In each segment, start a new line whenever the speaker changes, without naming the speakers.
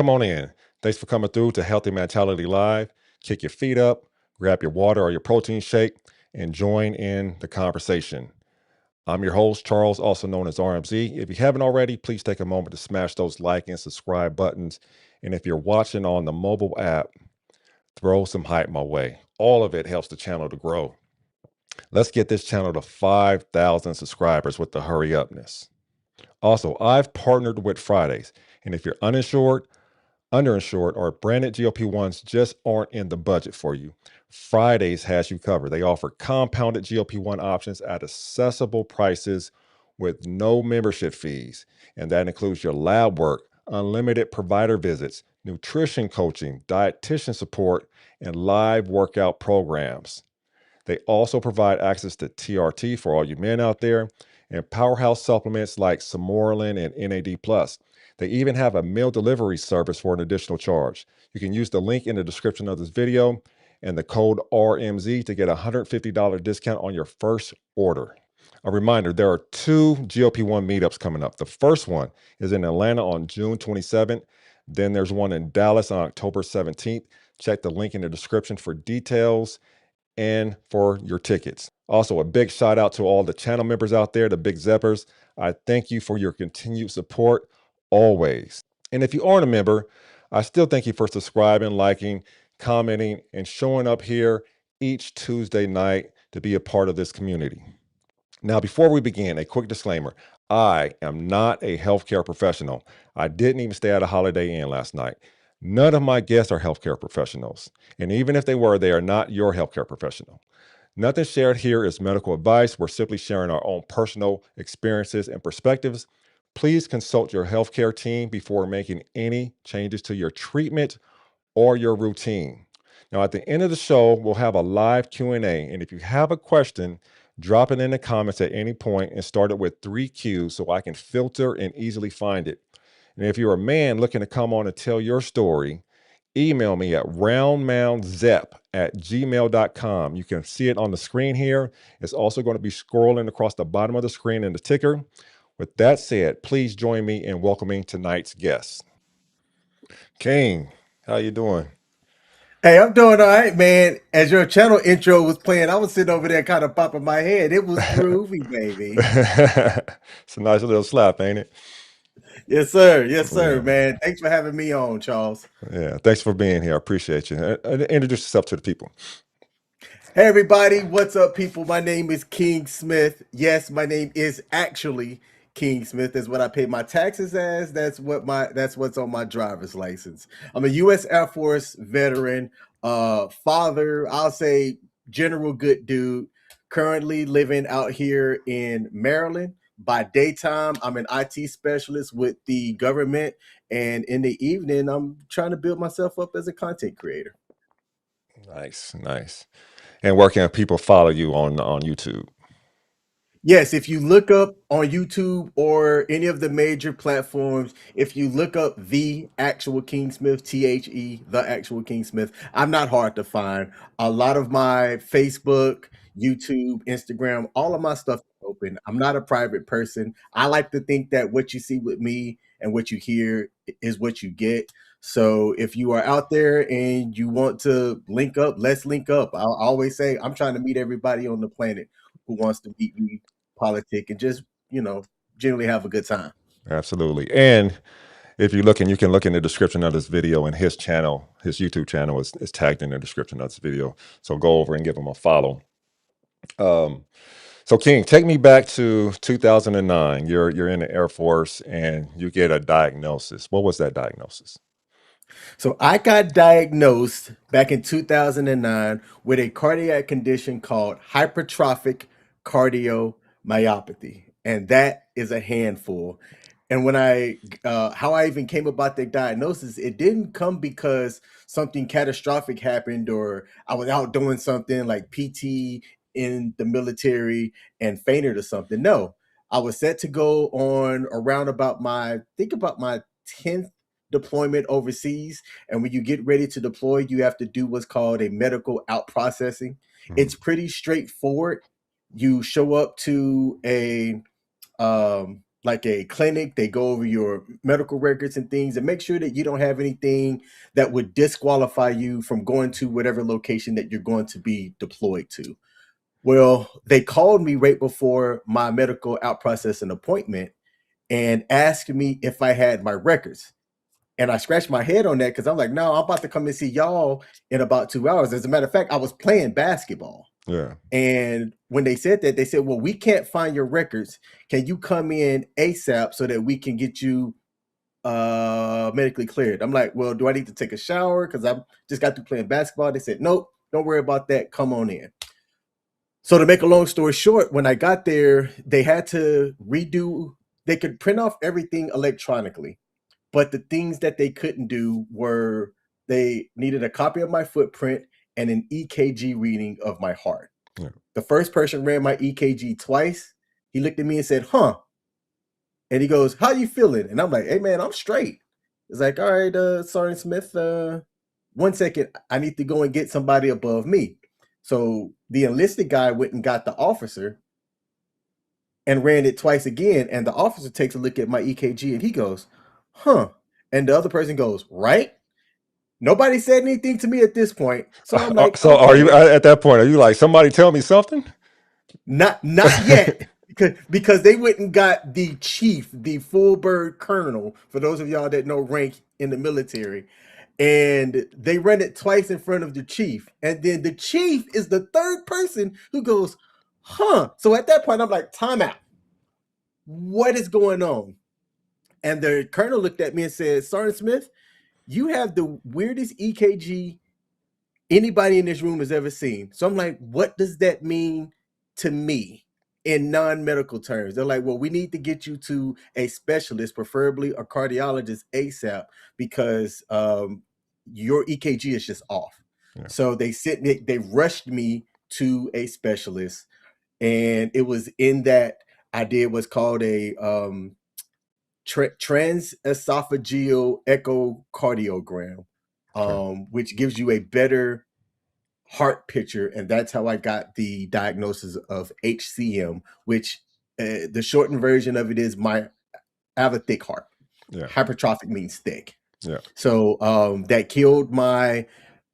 Come on in. Thanks for coming through to Healthy Mentality Live. Kick your feet up, grab your water or your protein shake, and join in the conversation. I'm your host, Charles, also known as RMZ. If you haven't already, please take a moment to smash those like and subscribe buttons. And if you're watching on the mobile app, throw some hype my way. All of it helps the channel to grow. Let's get this channel to 5,000 subscribers with the hurry upness. Also, I've partnered with Fridays, and if you're uninsured, underinsured, or branded GLP-1s just aren't in the budget for you, Fridays has you covered. They offer compounded GLP-1 options at accessible prices with no membership fees, and that includes your lab work, unlimited provider visits, nutrition coaching, dietitian support, and live workout programs. They also provide access to TRT for all you men out there, and powerhouse supplements like Samoralin and NAD+. They even have a meal delivery service for an additional charge. You can use the link in the description of this video and the code RMZ to get a $150 discount on your first order. A reminder, there are 2 GLP-1 meetups coming up. The first one is in Atlanta on June 27th. Then there's one in Dallas on October 17th. Check the link in the description for details and for your tickets. Also, a big shout out to all the channel members out there, the big Zeppers. I thank you for your continued support always. And if you aren't a member, I still thank you for subscribing, liking, commenting, and showing up here each Tuesday night to be a part of this community. Now, before we begin, a quick disclaimer. I am not a healthcare professional. I didn't even stay at a Holiday Inn last night. None of my guests are healthcare professionals. And even if they were, they are not your healthcare professional. Nothing shared here is medical advice. We're simply sharing our own personal experiences and perspectives. Please consult your healthcare team before making any changes to your treatment or your routine. Now, at the end of the show, we'll have a live Q&A, and if you have a question, drop it in the comments at any point and start it with 3Qs so I can filter and easily find it. And if you're a man looking to come on and tell your story, email me at roundmoundzep@gmail.com. You can see it on the screen here. It's also going to be scrolling across the bottom of the screen in the ticker. With that said, please join me in welcoming tonight's guest. King, how you doing?
Hey, I'm doing all right, man. As your channel intro was playing, I was sitting over there kind of popping my head. It was groovy, baby.
It's a nice little slap, ain't it?
Yes, sir. Yes, sir,
Yeah.
man. Thanks for having me on, Charles.
Yeah. Thanks for being here. I appreciate you. Introduce yourself to the people.
Hey, everybody. What's up, people? My name is King Smith. Yes, my name is actually King Smith. That's what I pay my taxes as. That's what's on my driver's license. I'm a U.S. Air Force veteran, father, I'll say general good dude, currently living out here in Maryland. By daytime, I'm an IT specialist with the government, and in the evening, I'm trying to build myself up as a content creator.
Nice, nice. And where can people follow you on YouTube?
Yes, if you look up on YouTube or any of the major platforms, if you look up the actual King Smith, the actual King Smith, I'm not hard to find. A lot of my Facebook, YouTube, Instagram, all of my stuff is open. I'm not a private person. I like to think that what you see with me and what you hear is what you get. So if you are out there and you want to link up, let's link up. I'll always say I'm trying to meet everybody on the planet who wants to meet me, politic, and just generally have a good time.
Absolutely. And if you're looking, you can look in the description of this video, and his channel, his YouTube channel is tagged in the description of this video. So go over and give him a follow. Um, so King, take me back to 2009. You're in the Air Force and you get a diagnosis. What was that diagnosis?
So I got diagnosed back in 2009 with a cardiac condition called hypertrophic cardiomyopathy, and that is a handful. And how I even came about the diagnosis, it didn't come because something catastrophic happened or I was out doing something like PT in the military and fainted or something. No, I was set to go on around about my 10th deployment overseas. And when you get ready to deploy, you have to do what's called a medical out processing.
Mhm.
It's pretty straightforward. You show up to a like a clinic, they go over your medical records and things and make sure that you don't have anything that would disqualify you from going to whatever location that you're going to be deployed to. Well, they called me right before my medical out processing appointment and asked me if I had my records. And I scratched my head on that because I'm like, no, I'm about to come and see y'all in about 2 hours. As a matter of fact, I was playing basketball.
Yeah.
And when they said that, they said, well, we can't find your records. Can you come in ASAP so that we can get you medically cleared? I'm like, well, do I need to take a shower? Because I just got through playing basketball. They said, nope, don't worry about that. Come on in. So to make a long story short, when I got there, they had to redo, they could print off everything electronically. But the things that they couldn't do were they needed a copy of my footprint and an EKG reading of my heart.
Yeah.
The first person ran my EKG twice. He looked at me and said, huh. And he goes, how you feeling? And I'm like, hey, man, I'm straight. It's like, all right, Sergeant Smith, 1 second. I need to go and get somebody above me. So the enlisted guy went and got the officer and ran it twice again. And the officer takes a look at my EKG and he goes, huh. And the other person goes, right? Nobody said anything to me at this point. So I'm like,
So are you
okay,
at that point? Are you like, somebody tell me something?
not yet. Because they went and got the chief, the full bird colonel, for those of y'all that know rank in the military. and they run it twice in front of the chief, and then the chief is the third person who goes, huh. So at that point I'm like, time out, what is going on? And the colonel looked at me and said, Sergeant Smith, you have the weirdest EKG anybody in this room has ever seen. So I'm like, what does that mean to me in non-medical terms? They're like, well, we need to get you to a specialist, preferably a cardiologist ASAP, because your EKG is just off.
Yeah.
So they rushed me to a specialist, and it was in that I did what's called a transesophageal echocardiogram,
Okay.
which gives you a better heart picture, and that's how I got the diagnosis of HCM, which the shortened version of it is I have a thick heart.
Yeah.
Hypertrophic means thick.
Yeah.
So that killed my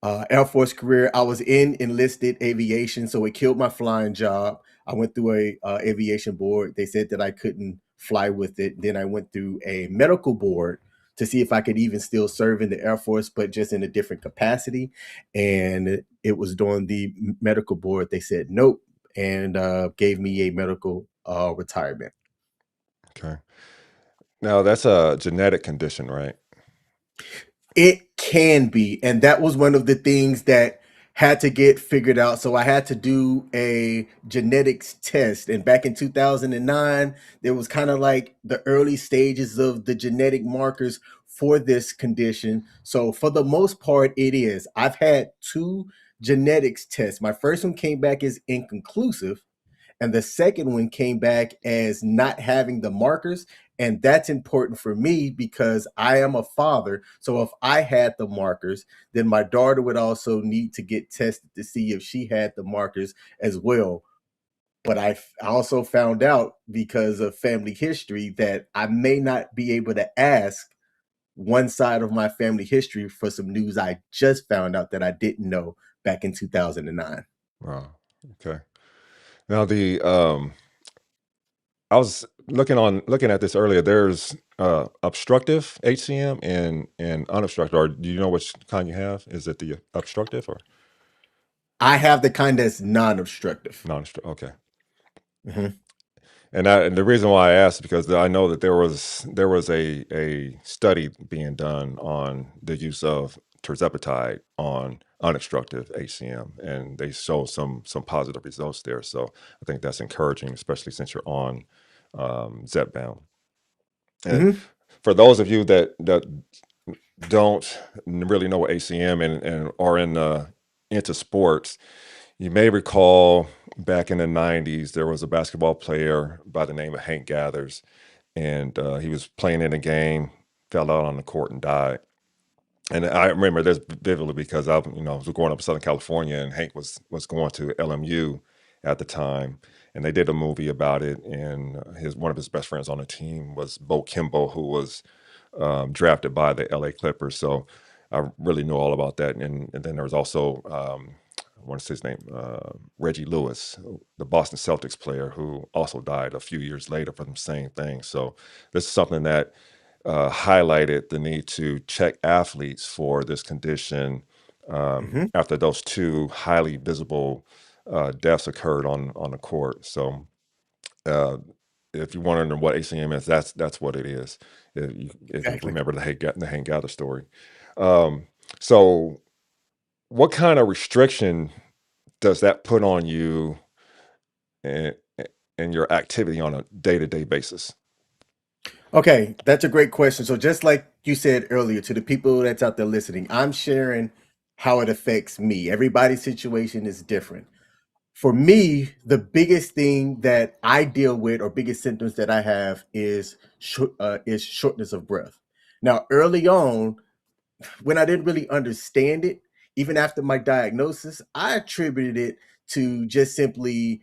Air Force career. I was in enlisted aviation, so it killed my flying job. I went through a aviation board. They said that I couldn't fly with it. Then I went through a medical board to see if I could even still serve in the Air Force, but just in a different capacity. And it was during the medical board. They said nope, and gave me a medical retirement.
Okay. Now that's a genetic condition, right?
It can be. And that was one of the things that had to get figured out. So I had to do a genetics test. And back in 2009, there was kind of like the early stages of the genetic markers for this condition. So for the most part, it is. I've had two genetics tests. My first one came back as inconclusive, and the second one came back as not having the markers. And that's important for me because I am a father. So if I had the markers, then my daughter would also need to get tested to see if she had the markers as well. But I also found out, because of family history, that I may not be able to ask one side of my family history for some news I just found out that I didn't know back in 2009.
Wow. Okay. Now I was looking at this earlier. There's obstructive HCM and unobstructed. Or do you know which kind you have? Is it the obstructive or
I have the kind that's non-obstructive.
non-obstructive? Okay.
Mhm.
And the reason why I asked is because I know that there was a study being done on the use of terzepatide on unobstructive HCM, and they showed some positive results there. So I think that's encouraging, especially since you're on Zepbound. And
Mhm.
for those of you that don't really know what HCM and are into sports, you may recall back in the 90s, there was a basketball player by the name of Hank Gathers, and he was playing in a game, fell out on the court and died. And I remember this vividly because I was growing up in Southern California, and Hank was going to LMU at the time, and they did a movie about it. And his one of his best friends on the team was Bo Kimbo, who was drafted by the LA Clippers. So I really knew all about that. And then there was also I want to say his name, Reggie Lewis, the Boston Celtics player, who also died a few years later from the same thing. So this is something that highlighted the need to check athletes for this condition
Mhm.
after those two highly visible deaths occurred on the court. So uh, if you're wondering what ACM is, that's what it is. If you
Exactly.
remember the Hank Gather story. Um, so what kind of restriction does that put on you and and your activity on a day-to-day basis?
Okay, that's a great question. So just like you said earlier, to the people that's out there listening, I'm sharing how it affects me. Everybody's situation is different. For me, the biggest thing that I deal with, or biggest symptoms that I have, is shortness of breath. Now, early on, when I didn't really understand it, even after my diagnosis, I attributed it to just simply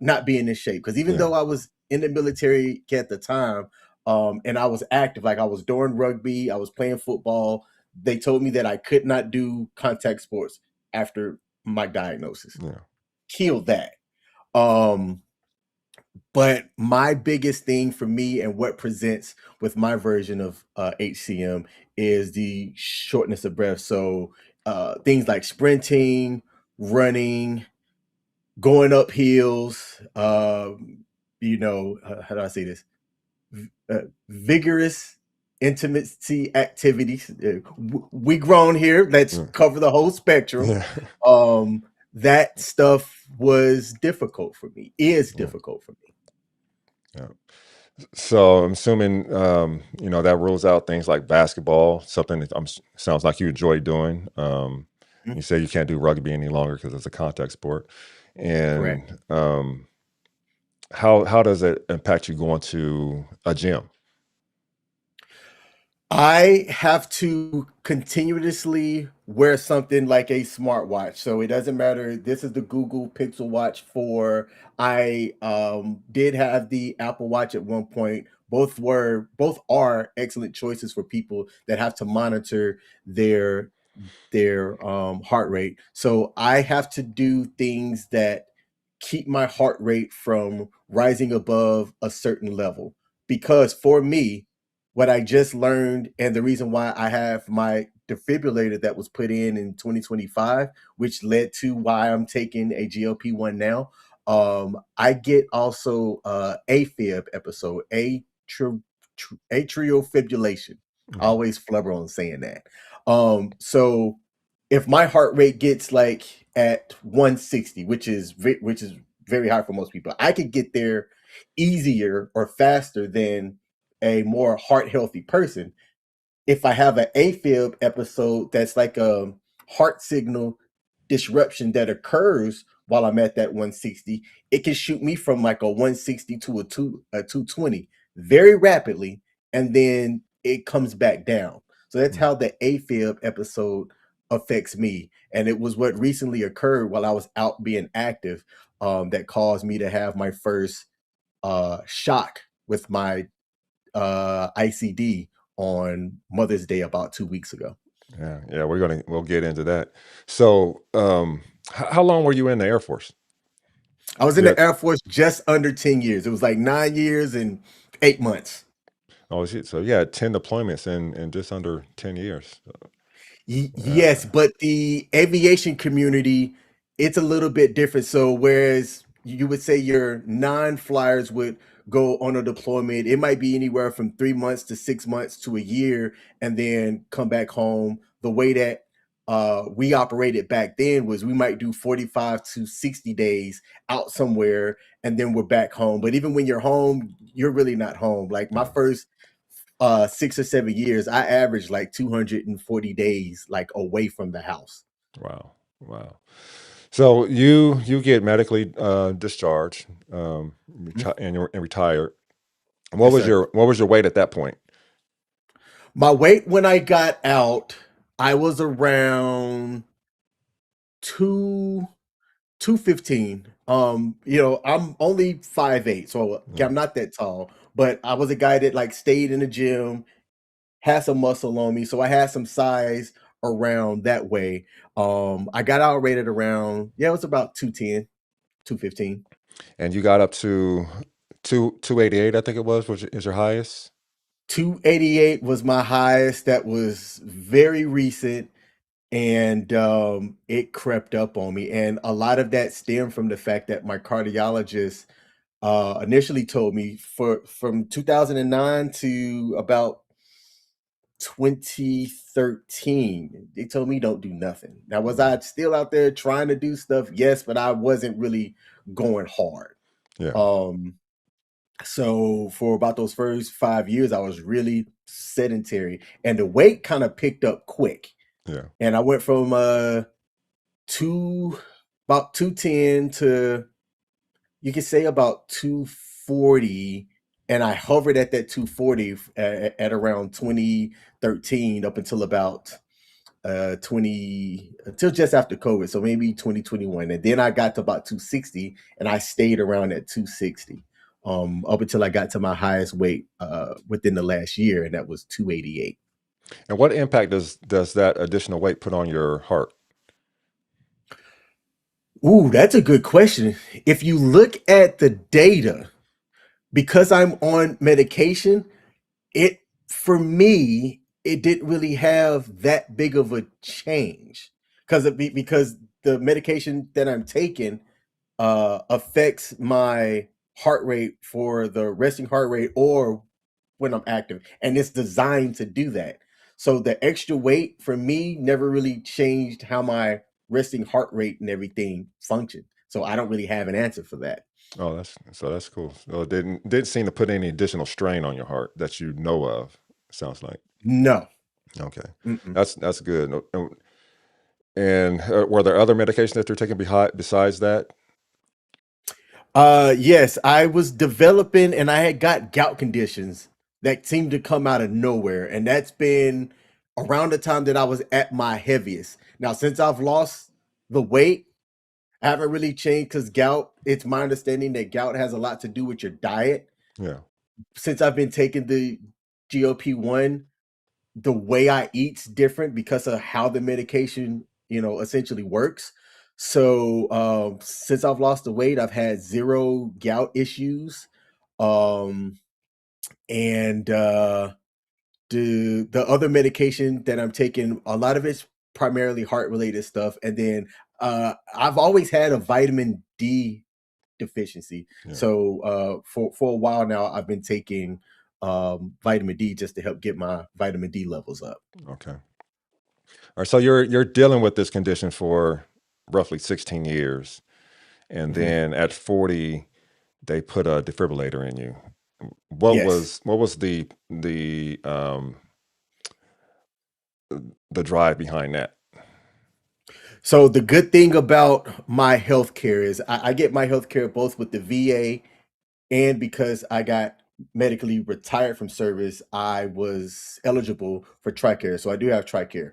not being in shape. Because even
Yeah,
though I was in the military at the time, and I was active, like I was doing rugby, I was playing football, they told me that I could not do contact sports after my diagnosis.
yeah,
Killed that. Um, But my biggest thing for me and what presents with my version of HCM is the shortness of breath. So things like sprinting, running, going up hills, how do I say this? Vigorous intimacy activities. We grown here. Let's
Mm.
cover the whole spectrum.
Yeah.
Um, that stuff was difficult for me, is
Mm.
difficult for me.
Yeah. So I'm assuming that rules out things like basketball, something that sounds like you enjoy doing.
Mhm.
You say you can't do rugby any longer because it's a contact sport.
Correct.
And how does it impact you going to a gym?
I have to continuously wear something like a smartwatch. So it doesn't matter. This is the Google Pixel Watch 4. I did have the Apple Watch at one point. Both are excellent choices for people that have to monitor their heart rate. So I have to do things that keep my heart rate from rising above a certain level. Because for me, what I just learned and the reason why I have my defibrillator that was put in 2025, which led to why I'm taking a GLP-1 now. I get also AFib episode, atrial fibrillation. I
Mhm.
always flubber on saying that. So if my heart rate gets like at 160, which is very high for most people, I could get there easier or faster than a more heart healthy person if I have an AFib episode that's like a heart signal disruption that occurs while I'm at that 160, it can shoot me from like a 160 to a 220 very rapidly, and then it comes back down. So that's
Mm.
how the AFib episode affects me. And it was what recently occurred while I was out being active that caused me to have my first shock with my ICD on Mother's Day about 2 weeks ago.
Yeah, yeah, we'll get into that. So, how long were you in the Air Force?
I was in
Yeah.
the Air Force just under 10 years. It was like 9 years and 8 months.
Oh, shit. So yeah, 10 deployments in just under 10 years.
Yes,
Uh,
but the aviation community, it's a little bit different. So whereas you would say your non-flyers would go on a deployment, it might be anywhere from 3 months to 6 months to a year, and then come back home. The way that we operated back then was we might do 45 to 60 days out somewhere, and then we're back home. But even when you're home, you're really not home. Like my
yeah.
first 6 or 7 years, I averaged like 240 days like away from the house.
Wow. Wow. So you get medically discharged,
Mhm.
and retired.
Yes, sir.
What was your weight at that point?
My weight when I got out, I was around two 215. I'm only 5'8", so
Yeah.
I'm not that tall, but I was a guy that like stayed in the gym, had some muscle on me, so I had some size around that way. I got out rated around, yeah, it was about 210, 215.
And you got up to 288, I think it was, which is your highest.
288 was my highest. That was very recent, and it crept up on me. And a lot of that stemmed from the fact that my cardiologist initially told me for from 2009 to about 2013, they told me don't do nothing. Now, was
Mm.
I still out there trying to do stuff? Yes, but I wasn't really going hard.
Yeah.
Um, So for about those first 5 years, I was really sedentary, and the weight kind of picked up quick.
Yeah.
And I went from two about 210 to you could say about 240, and I hovered at that 240 at around 2013 up until about 20 until just after COVID, so maybe 2021. And then I got to about 260 and I stayed around at 260 up until I got to my highest weight within the last year, and that was 288.
And what impact does that additional weight put on your heart?
Ooh, that's a good question. If you look at the data, because I'm on medication, it for me, it didn't really have that big of a change because the medication that I'm taking affects my heart rate for the resting heart rate or when I'm active, and it's designed to do that. So the extra weight for me never really changed how my resting heart rate and everything functioned. So I don't really have an answer for that.
Oh, that's cool. So it didn't seem to put any additional strain on your heart that you know of. Sounds like.
No.
Okay,
Mm-mm.
that's good. And were there other medications that you're taking besides that?
Yes, I was developing and I had got gout conditions that seemed to come out of nowhere. And that's been around the time that I was at my heaviest. Now, since I've lost the weight, I haven't really changed because gout, it's my understanding that gout has a lot to do with your diet.
Yeah.
Since I've been taking the GLP-1, the way I eat's different because of how the medication, essentially works. So, since I've lost the weight, I've had 0 gout issues. Um, and, the other medication that I'm taking, a lot of it's primarily heart related stuff. And then, I've always had a vitamin D deficiency.
Yeah.
So, for a while now, I've been taking, vitamin D just to help get my vitamin D levels up.
Okay. All right. So you're dealing with this condition for roughly 16 years, and
Mhm.
then at 40, they put a defibrillator in you.
Yes.
What was the drive behind that?
So the good thing about my healthcare is I get my healthcare both with the VA and because I got medically retired from service, I was eligible for TRICARE. So I do have TRICARE.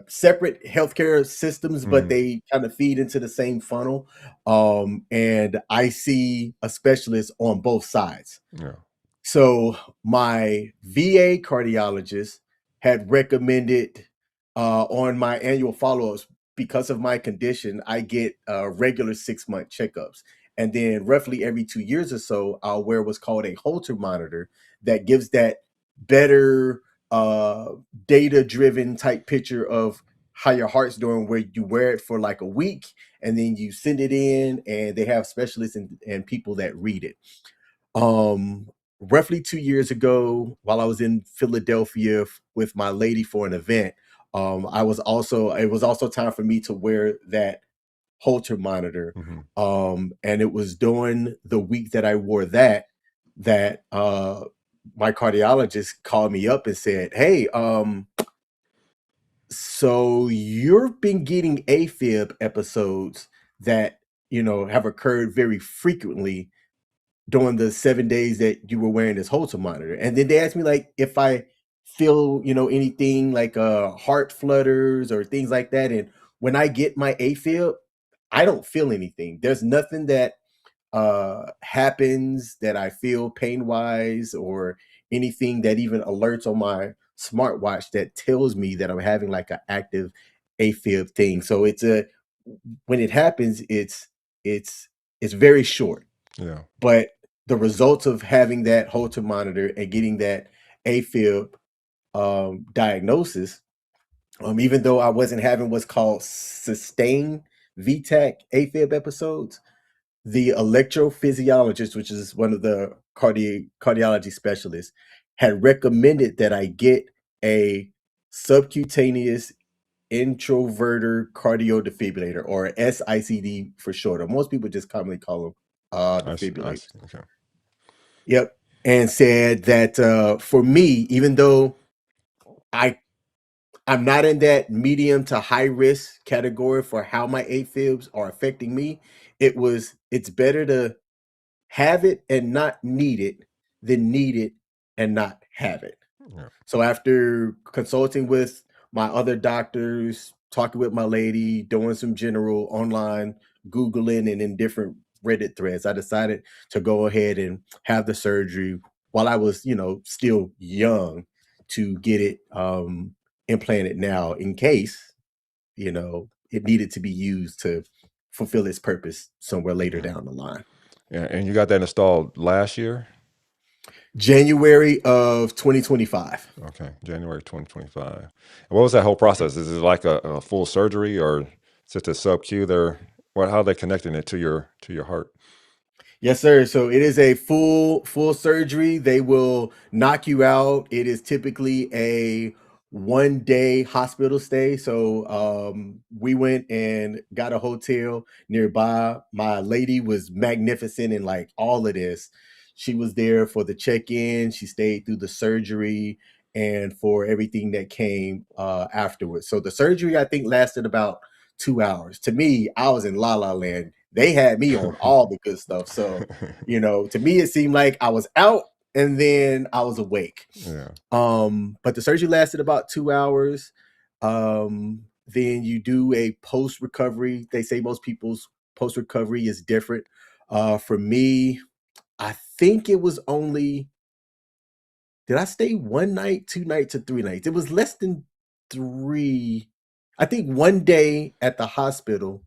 Separate healthcare systems, but
Mhm.
they kind of feed into the same funnel. And I see a specialist on both sides.
Yeah.
So my VA cardiologist had recommended on my annual follow-ups because of my condition, I get regular 6-month checkups. And then roughly every 2 years or so, I'll wear what's called a Holter monitor that gives that better uh, data-driven type picture of how your heart's doing, where you wear it for like a week and then you send it in, and they have specialists and people that read it. Roughly 2 years ago, while I was in Philadelphia with my lady for an event, it was also time for me to wear that Holter monitor.
Mhm.
And it was during the week that I wore that my cardiologist called me up and said, "Hey, so you've been getting AFib episodes that, have occurred very frequently during the 7 days that you were wearing this Holter monitor." And then they asked me, like, if I feel, anything like, heart flutters or things like that, and when I get my AFib, I don't feel anything. There's nothing that, happens that I feel pain-wise or anything that even alerts on my smartwatch that tells me that I'm having, like, an active AFib thing. So when it happens, it's it's very short.
Yeah.
But the results of having that Holter monitor and getting that AFib, diagnosis, even though I wasn't having what's called sustained VTach AFib episodes, the electrophysiologist, which is one of the cardiology specialists, had recommended that I get a subcutaneous introverter cardio defibrillator, or SICD for short, or most people just commonly call them
I
defibrillators.
see. Okay.
Yep. And said that for me, even though I I'm not in that medium to high risk category for how my AFibs are affecting me, it's better to have it and not need it than need it and not have it.
Yeah.
So after consulting with my other doctors, talking with my lady, doing some general online Googling and in different Reddit threads, I decided to go ahead and have the surgery while I was, still young to get it implanted now in case, it needed to be used to fulfill its purpose somewhere later
Yeah.
down the line.
Yeah. And you got that installed last year?
January of 2025.
Okay, January 2025. And what was that whole process? Is it like a full surgery, or is it a sub Q there? What, how are they connecting it to your heart?
Yes, sir. So it is a full surgery. They will knock you out. It is typically a 1 day hospital stay. So we went and got a hotel nearby. My lady was magnificent in like all of this. She was there for the check-in. She stayed through the surgery and for everything that came afterwards. So the surgery I think lasted about 2 hours. To me, I was in La La Land. They had me on all the good stuff. So, to me, it seemed like I was out and then I was awake.
Yeah.
But the surgery lasted about 2 hours. Then you do a post recovery. They say most people's post recovery is different. For me, I think it was only, did I stay 1 night, 2 nights, or 3 nights? It was less than three. I think 1 day at the hospital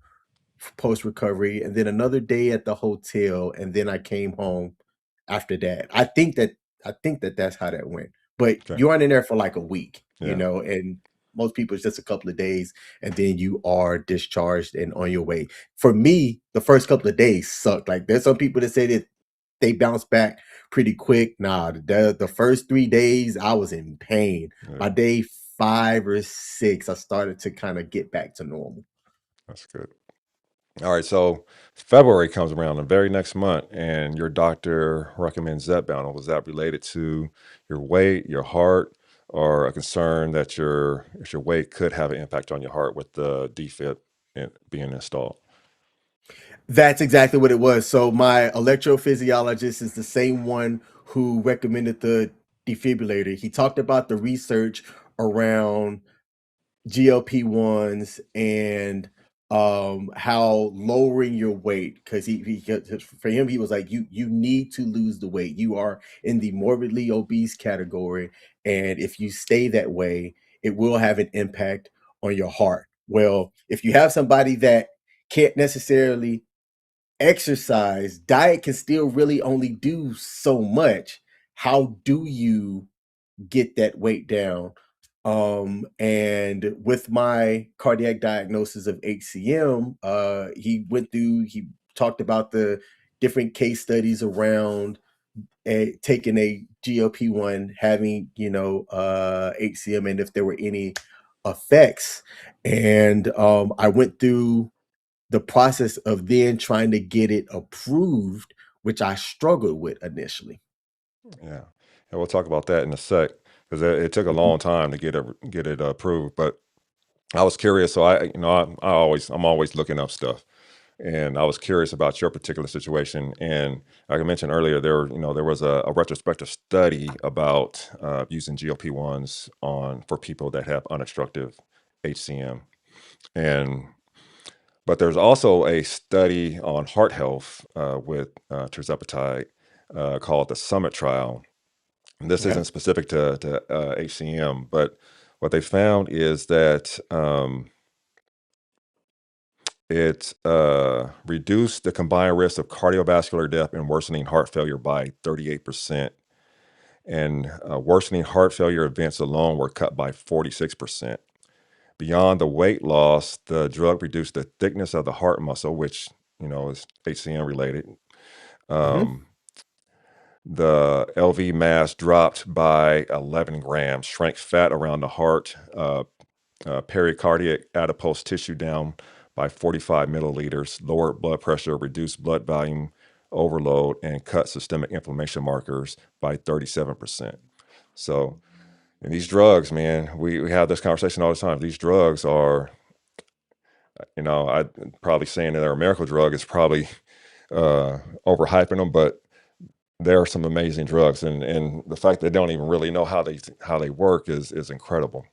post recovery, and then another day at the hotel, and then I came home after that. I think that that's how that went. But
Okay.
you aren't in there for like a week,
Yeah.
and most people it's just a couple of days, and then you are discharged and on your way. For me, the first couple of days sucked. Like there's some people that say that they bounce back pretty quick. Nah, the first 3 days I was in pain.
Yeah.
By day 5 or 6, I started to kind of get back to normal.
That's good. All right. So February comes around the very next month, and your doctor recommends Zepbound. Was that related to your weight, your heart, or a concern that your weight could have an impact on your heart with the defib being installed?
That's exactly what it was. So my electrophysiologist is the same one who recommended the defibrillator. He talked about the research around GLP-1s and how lowering your weight, because for him he was like, you need to lose the weight. You are in the morbidly obese category, and if you stay that way, it will have an impact on your heart. Well, if you have somebody that can't necessarily exercise, diet can still really only do so much. How do you get that weight down? And with my cardiac diagnosis of HCM, he talked about the different case studies around taking a GLP-1, having, HCM, and if there were any effects. And I went through the process of then trying to get it approved, which I struggled with initially.
Yeah, and we'll talk about that in a sec because it took a
Mhm.
long time to get it approved. But I was curious, so I'm always looking up stuff, and I was curious about your particular situation. And like I mentioned earlier, there was a retrospective study about using GLP-1s on for people that have unobstructive HCM, and but there's also a study on heart health with tirzepatide called the Summit Trial. This
Okay.
isn't specific to HCM, but what they found is that it reduced the combined risk of cardiovascular death and worsening heart failure by 38%. And worsening heart failure events alone were cut by 46%. Beyond the weight loss, the drug reduced the thickness of the heart muscle, which is HCM related.
Mhm.
Um, the LV mass dropped by 11 grams, shrank fat around the heart, pericardiac adipose tissue down by 45 milliliters, lowered blood pressure, reduced blood volume overload, and cut systemic inflammation markers by 37%. So, and these drugs, man, we have this conversation all the time. These drugs are, I probably saying that they're a miracle drug is probably overhyping them, but there are some amazing drugs, and the fact they don't even really know how they work is incredible,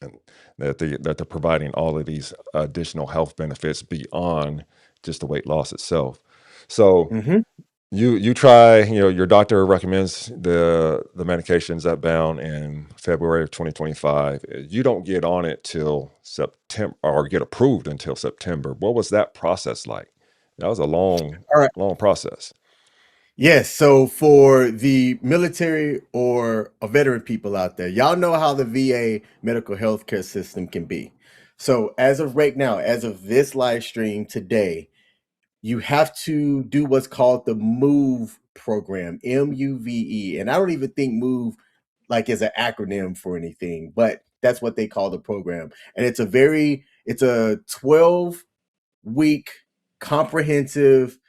and that they're providing all of these additional health benefits beyond just the weight loss itself. So
Mhm.
you try, your doctor recommends the medications that bound in February of 2025. You don't get on it till September or get approved until September. What was that process like? That was a long
All right.
long process.
Yes, so for the military or a veteran people out there, y'all know how the VA medical healthcare system can be. So as of right now, as of this live stream today, you have to do what's called the MOVE program, MUVE. And I don't even think MOVE like is an acronym for anything, but that's what they call the program. And it's a 12-week comprehensive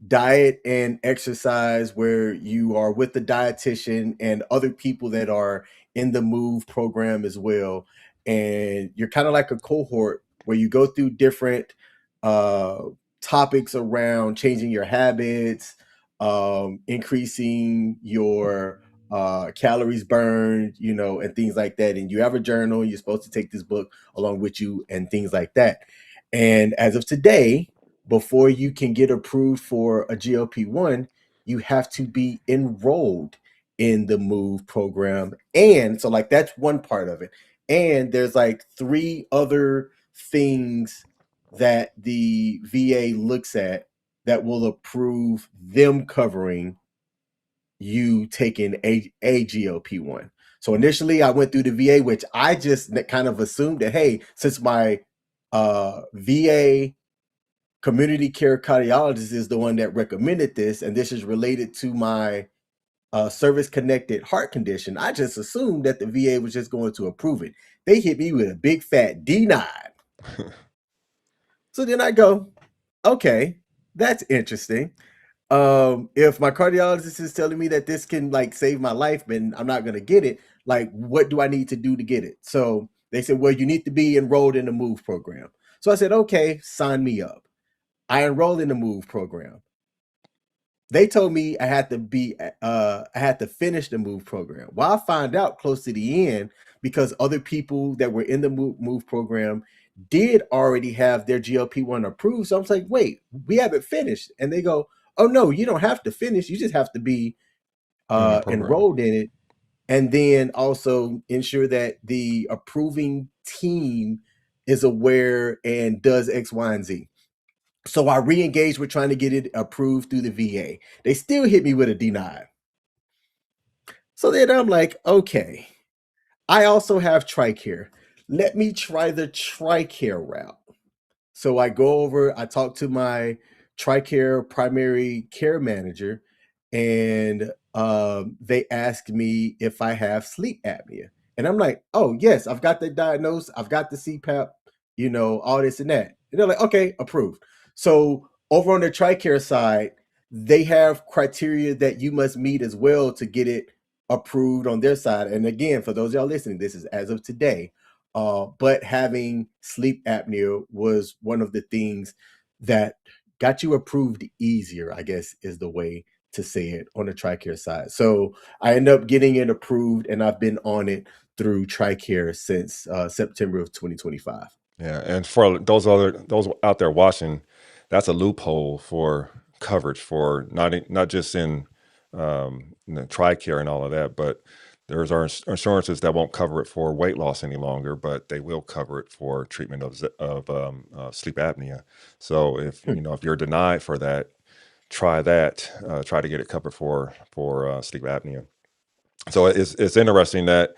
diet and exercise where you are with the dietitian and other people that are in the MOVE program as well. And you're kind of like a cohort where you go through different uh, topics around changing your habits, increasing your calories burned, and things like that. And you have a journal. You're supposed to take this book along with you and things like that. And as of today, before you can get approved for a GLP-1, you have to be enrolled in the MOVE program. And so, like, that's one part of it. And there's like three other things that the VA looks at that will approve them covering you taking a GLP-1. So initially I went through the VA, which I just kind of assumed that, hey, since my VA community care cardiologist is the one that recommended this, and this is related to my service connected heart condition, I just assumed that the VA was just going to approve it. They hit me with a big fat denied. So then I go, okay, that's interesting. If my cardiologist is telling me that this can like save my life, and I'm not going to get it, like, what do I need to do to get it? So they said, well, you need to be enrolled in the MOVE program. So I said, okay, sign me up. I enrolled in the MOVE program. They told me I had to finish the MOVE program. Well, I found out close to the end because other people that were in the MOVE program did already have their GLP-1 approved. So I was like, wait, we haven't finished. And they go, oh no, you don't have to finish. You just have to be
In the program.
enrolled in it. And then also ensure that the approving team is aware and does X, Y, and Z. So I re-engaged with trying to get it approved through the VA. They still hit me with a deny. So then I'm like, okay, I also have TRICARE. Let me try the TRICARE route. So I go over, I talk to my TRICARE primary care manager, and they ask me if I have sleep apnea. And I'm like, oh, yes, I've got the diagnosis, I've got the CPAP, all this and that. And they're like, okay, approved. So over on the TRICARE side, they have criteria that you must meet as well to get it approved on their side. And again, for those y'all listening, this is as of today. But having sleep apnea was one of the things that got you approved easier, I guess is the way to say it on the TRICARE side. So I ended up getting it approved, and I've been on it through TRICARE since September of 2025.
Yeah, and for those out there watching, that's a loophole for coverage for not just in the TRICARE and all of that, but there's our insurances that won't cover it for weight loss any longer, but they will cover it for treatment of sleep apnea. So if
Hmm.
if you're denied for that, try that. Try to get it covered for sleep apnea. So it's interesting that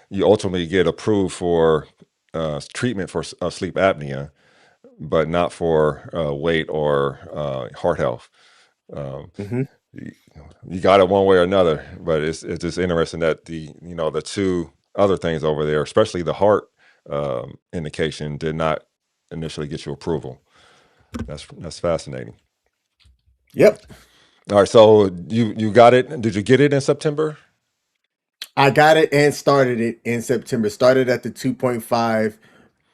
you ultimately get approved for treatment for sleep apnea, but not for weight or heart health. Um,
Mhm.
you, you got it one way or another, but it's just interesting that the two other things over there, especially the heart indication, did not initially get you approval. That's fascinating.
Yep.
All right, so you got it. Did you get it in September?
I got it and started it in September. Started at the 2.5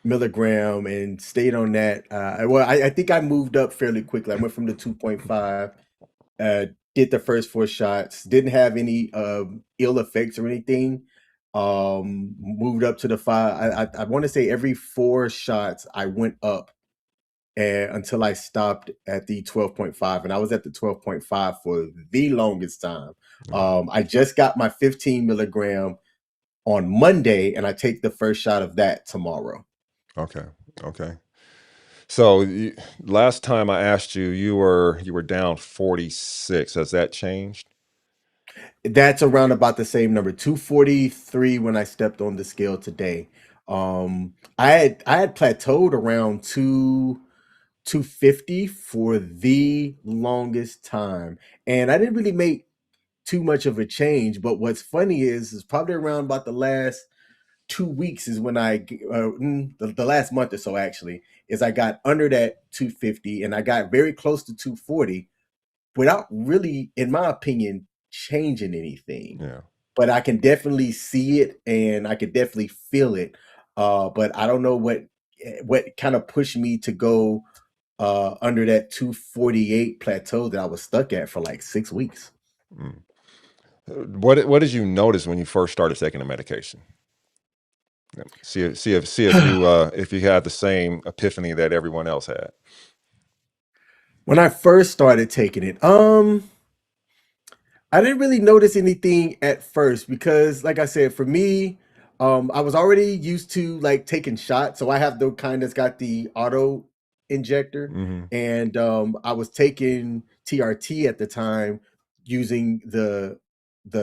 milligram and stayed on that. I think I moved up fairly quickly. I went from the 2.5, did the first four shots, didn't have any ill effects or anything. Moved up to the five. I want to say every four shots I went up until I stopped at the 12.5, and I was at the 12.5 for the longest time.
Yeah.
I just got my 15 milligram on Monday, and I take the first shot of that tomorrow.
Okay. Okay. So last time I asked you, you were down 46. Has that changed?
That's around about the same number, 243 when I stepped on the scale today. I had plateaued around 250 for the longest time, and I didn't really make too much of a change. But what's funny is probably around about the last 2 weeks is when the last month or so actually is I got under that 250 and I got very close to 240 without really, in my opinion, changing anything.
Yeah.
But I can definitely see it and I could definitely feel it. But I don't know what kind of pushed me to go under that 248 plateau that I was stuck at for like 6 weeks.
Mm. What did you notice when you first started taking the medication? Yeah. See if you had the same epiphany that everyone else had.
When I first started taking it, I didn't really notice anything at first because, like I said, for me, I was already used to like taking shots. So I have the kind that's got the auto injector,
Hmm.
and I was taking TRT at the time using the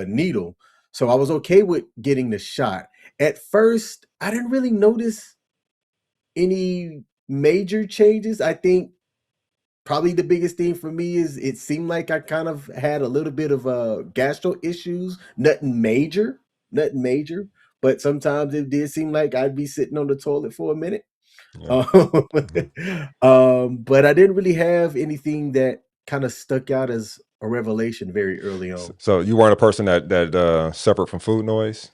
needle. So I was okay with getting the shot. At first, I didn't really notice any major changes. I think probably the biggest thing for me is it seemed like I kind of had a little bit of gastro issues, nothing major, but sometimes it did seem like I'd be sitting on the toilet for a minute.
Yeah.
Um,
Mhm.
but I didn't really have anything that kind of stuck out as a revelation very early
So,
on.
so you weren't a person that suffered from food noise.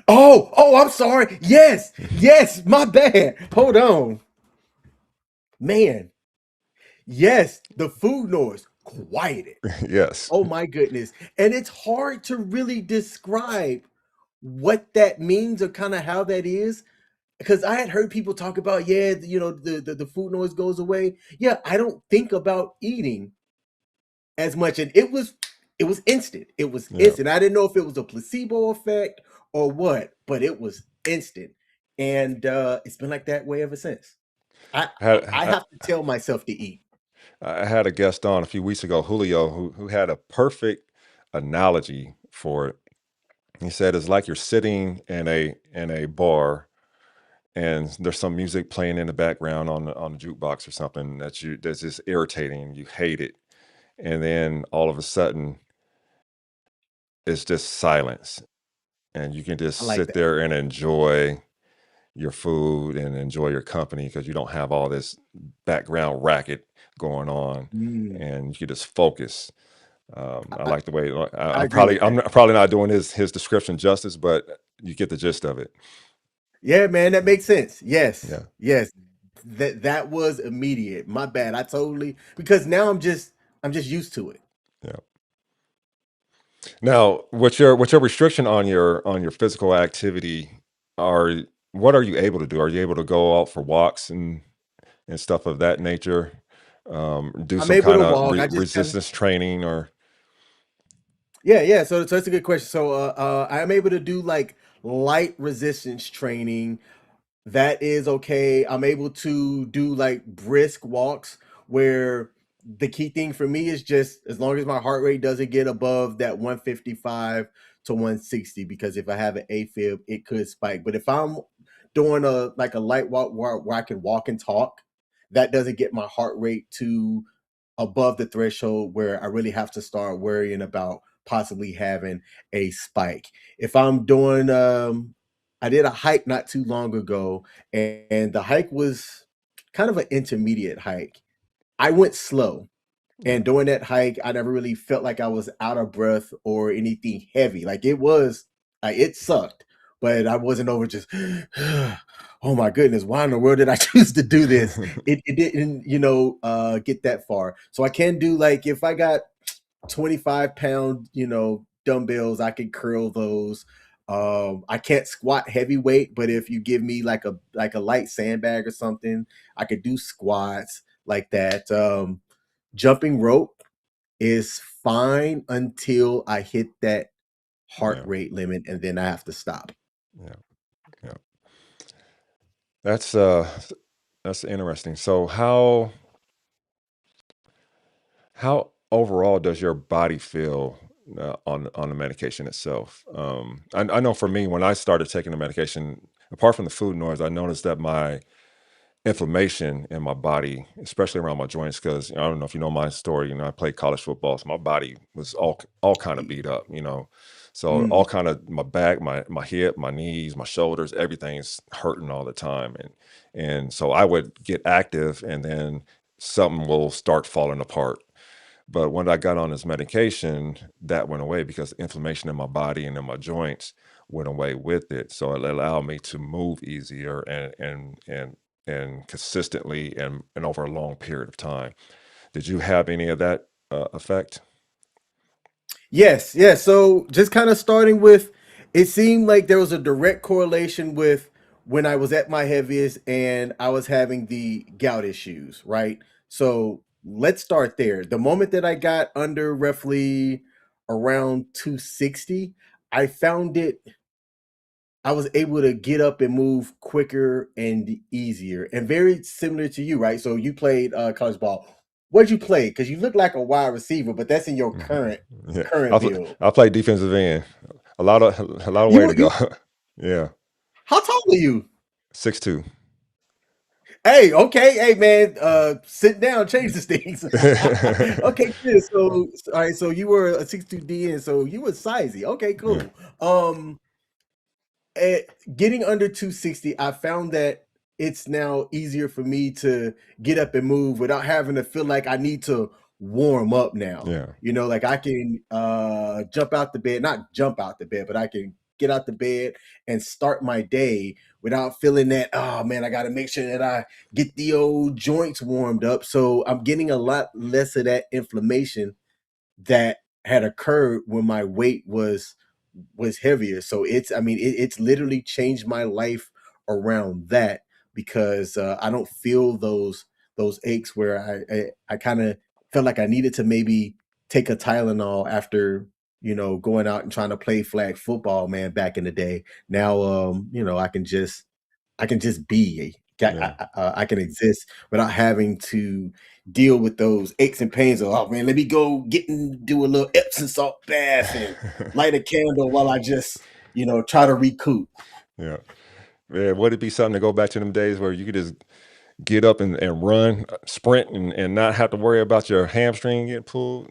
Oh, I'm sorry. Yes, yes, my bad. Hold on, man. Yes, the food noise quieted.
Yes.
Oh my goodness. And it's hard to really describe what that means or kind of how that is. Because I had heard people talk about, yeah, the food noise goes away. Yeah, I don't think about eating as much. And it was instant. It was
Yeah.
instant. I didn't know if it was a placebo effect or what, but it was instant. And it's been like that way ever since. I
Had
I
I,
have to tell myself to eat.
I had a guest on a few weeks ago, Julio, who had a perfect analogy for it. He said it's like you're sitting in a bar and there's some music playing in the background on the jukebox or something that's just irritating. You hate it, and then all of a sudden it's just silence, and you can just
I like
sit
that.
there and enjoy your food and enjoy your company because you don't have all this background racket going on,
Mm,
and you can just focus. I
I,
like the way
I agree with
I'm
that.
probably not doing his description justice, but you get the gist of it.
Yeah, man, that makes sense. Yes.
Yeah,
Yes. That was immediate. My bad. I totally because now I'm just used to it.
yeah. Now, what's your restriction on your physical activity? Are What are you able to do? Are you able to go out for walks and stuff of that nature? Do
I'm
some
able
kind
to
of
walk. I just kind of
resistance training or
Yeah, yeah. So that's a good question. So I am able to do like light resistance training. That is okay. I'm able to do like brisk walks where the key thing for me is just as long as my heart rate doesn't get above that 155 to 160, because if I have an AFib, it could spike. But if I'm doing a light walk where I can walk and talk, that doesn't get my heart rate to above the threshold where I really have to start worrying about possibly having a spike. If I'm doing I did a hike not too long ago, and the hike was kind of an intermediate hike. I went slow,
yeah.
and during that hike, I never really felt like I was out of breath or anything heavy. Like it was, it sucked, but I wasn't over just, oh my goodness, why in the world did I choose to do this? It didn't, get that far. So I can do like if I got 25-pound, dumbbells, I can curl those. I can't squat heavyweight, but if you give me like a light sandbag or something, I could do squats like that. Jumping rope is fine until I hit that heart
Yeah,
rate limit, and then I have to stop.
yeah, yeah. That's That's interesting. So how overall does your body feel on the medication itself? I know for me, when I started taking the medication, apart from the food noise, I noticed that my inflammation in my body, especially around my joints, because I don't know if you know my story. I played college football, so my body was all kind of beat up. So all
Mm.
kind of my back, my hip, my knees, my shoulders, everything's hurting all the time, and so I would get active, and then something will start falling apart. But when I got on this medication, that went away because the inflammation in my body and in my joints went away with it. So it allowed me to move easier and consistently and over a long period of time. Did you have any of that effect?
Yes, yes. So just kind of starting with, it seemed like there was a direct correlation with when I was at my heaviest and I was having the gout issues, right? So let's start there. The moment that I got under roughly around 260, I found it, I was able to get up and move quicker and easier, and very similar to you, right? So you played college ball. What'd you play? Because you look like a wide receiver, but that's in your
Mhm. Yeah,
current build.
I played defensive end. A lot of way
You
to go.
you
Yeah,
How tall are you?
6'2".
Hey, okay, hey man, sit down, change the things. Okay, good. So all right, so you were a 6'2" D, and so you were sizey. Okay,
Yeah,
cool. At getting under 260, I found that it's now easier for me to get up and move without having to feel like I need to warm up now.
yeah,
Like I can jump out the bed, not jump out the bed, but I can get out the bed and start my day without feeling that, oh man, I got to make sure that I get the old joints warmed up. So I'm getting a lot less of that inflammation that had occurred when my weight was heavier. So it's literally changed my life around that, because I don't feel those aches where I kind of felt like I needed to maybe take a Tylenol after going out and trying to play flag football, man, back in the day. Now I can just be.
yeah.
I can exist without having to deal with those aches and pains of, oh man, let me go get and do a little Epsom salt bath and light a candle while I just try to recoup.
Yeah. Yeah, would it be something to go back to them days where you could just get up and run, sprint, and not have to worry about your hamstring getting pulled?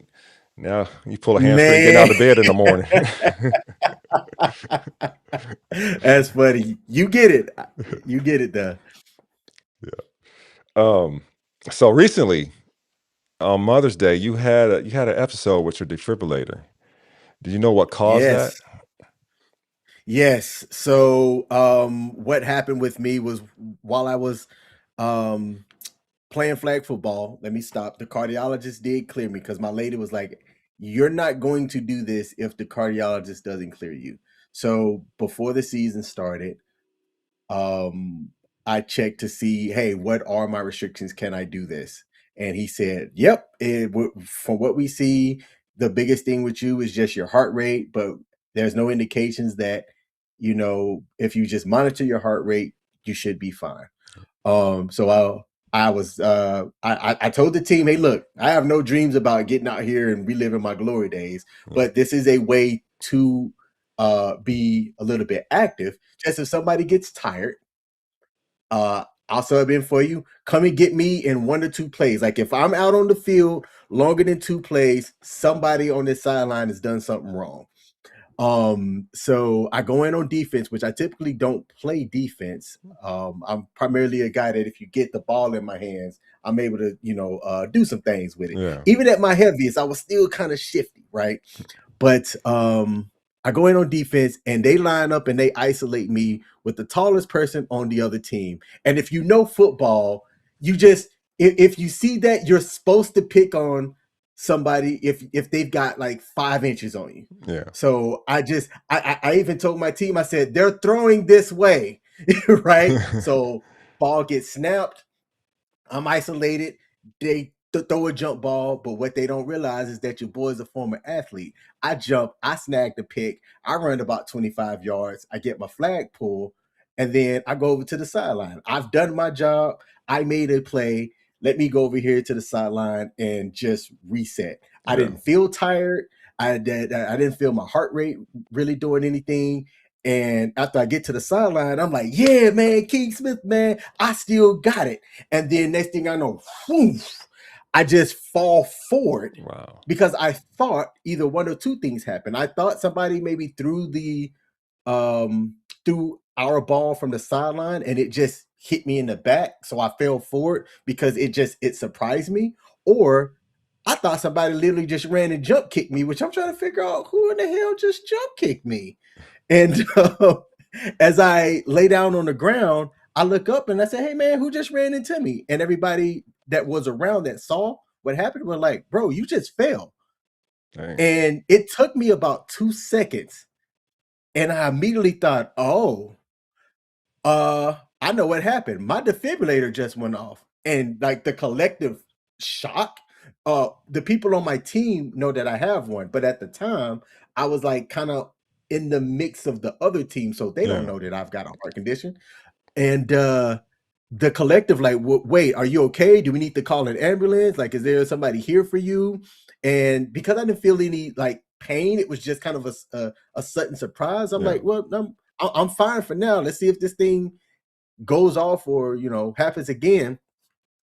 Now you pull a hamstring getting
Man,
out of bed in the morning.
that's funny. You get it. You get it though.
um, so recently on Mother's Day, you had an episode with your defibrillator. Do you know what caused
Yes.
that?
Yes. So what happened with me was, while I was um playing flag football, let me stop. The cardiologist did clear me because my lady was like, "You're not going to do this if the cardiologist doesn't clear you." So before the season started, um, I checked to see, hey, what are my restrictions? Can I do this? And he said, "Yep. From what we see, the biggest thing with you is just your heart rate, but there's no indications that if you just monitor your heart rate, you should be fine." So I told the team, hey, look, I have no dreams about getting out here and reliving my glory days,
Yeah,
but this is a way to be a little bit active. Just if somebody gets tired, I'll sub in for you. Come and get me in 1 or 2 plays. Like if I'm out on the field longer than 2 plays, somebody on this sideline has done something wrong. So I go in on defense, which I typically don't play defense. I'm primarily a guy that if you get the ball in my hands, I'm able to, do some things with it.
yeah,
Even at my heaviest, I was still kind of shifty, right? But I go in on defense and they line up and they isolate me with the tallest person on the other team. And if you know football, you just if you see that, you're supposed to pick on somebody if they've got like 5 inches on you.
yeah,
So I even told my team, I said, they're throwing this way, right? So ball gets snapped, I'm isolated. They throw a jump ball, but what they don't realize is that your boy's a former athlete. I jump, I snag the pick, I run about 25 yards, I get my flag pull, And then I go over to the sideline. I've done my job. I made a play. Let me go over here to the sideline and just reset. I
Yeah.
didn't feel tired. I didn't feel my heart rate really doing anything. And after I get to the sideline, I'm like, yeah, man, King Smith, man, I still got it. And then next thing I know, whew, I just fall forward
Wow.
because I thought either one or two things happened. I thought somebody maybe um threw our ball from the sideline and it just hit me in the back. So I fell forward because it surprised me. Or I thought somebody literally just ran and jump kicked me, which I'm trying to figure out who in the hell just jump kicked me. And as I lay down on the ground, I look up and I say, hey man, who just ran into me? And everybody that was around that saw what happened were like, bro, you just fell.
Dang.
And it took me about 2 seconds. And I immediately thought, oh, I know what happened. My defibrillator just went off. And like the collective shock, the people on my team know that I have one, but at the time, I was like kind of in the mix of the other team, so they don't
Yeah.
know that I've got a heart condition. And the collective, like, wait, are you okay? Do we need to call an ambulance? Like, is there somebody here for you? And because I didn't feel any like pain, it was just kind of a sudden surprise. I'm
Yeah.
like, well, I'm fine for now. Let's see if this thing goes off or happens again.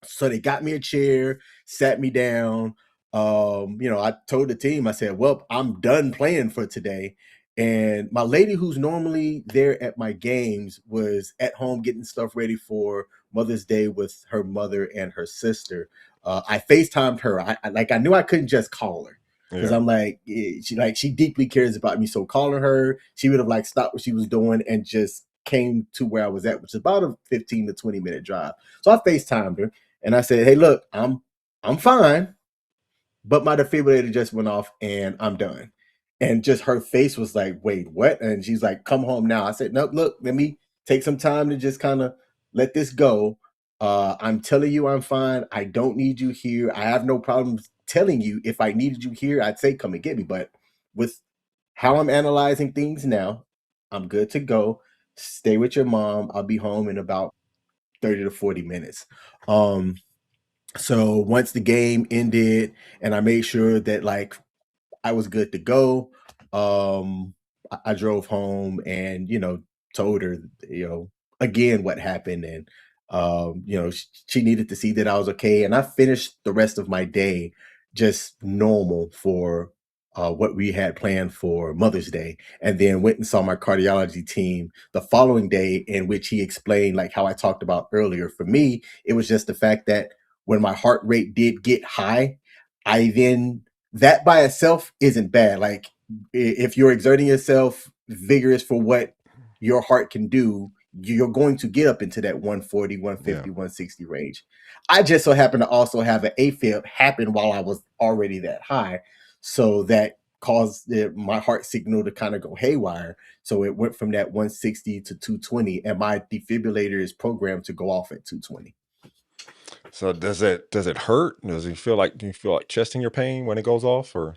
So they got me a chair, sat me down. I told the team, I said, well, I'm done playing for today. And my lady, who's normally there at my games, was at home getting stuff ready for Mother's Day with her mother and her sister. I FaceTimed her. I knew I couldn't just call her because
Yeah.
I'm like, she deeply cares about me. So calling her, she would have like stopped what she was doing and just came to where I was at, which is about a 15 to 20-minute drive. So I FaceTimed her and I said, "Hey, look, I'm fine, but my defibrillator just went off and I'm done." And just her face was like, "Wait, what?" And she's like, "Come home now." I said, "Nope, look, let me take some time to just kind of let this go. I'm telling you I'm fine. I don't need you here. I have no problems telling you if I needed you here, I'd say come and get me, but with how I'm analyzing things now, I'm good to go. Stay with your mom. I'll be home in about 30 to 40 minutes." Um, so once the game ended and I made sure that like I was good to go, I drove home and told her again what happened. And she needed to see that I was okay. And I finished the rest of my day just normal for what we had planned for Mother's Day, and then went and saw my cardiology team the following day, in which he explained like how I talked about earlier. For me, it was just the fact that when my heart rate did get high, I then that by itself isn't bad. Like if you're exerting yourself vigorous for what your heart can do, you're going to get up into that 140,
Yeah.
150, 160 range. I just so happen to also have an AFib happen while I was already that high. So that caused my heart signal to kind of go haywire. So it went from that 160 to 220, and my defibrillator is programmed to go off at 220.
So does it hurt? Do you feel like chest in your pain when it goes off, or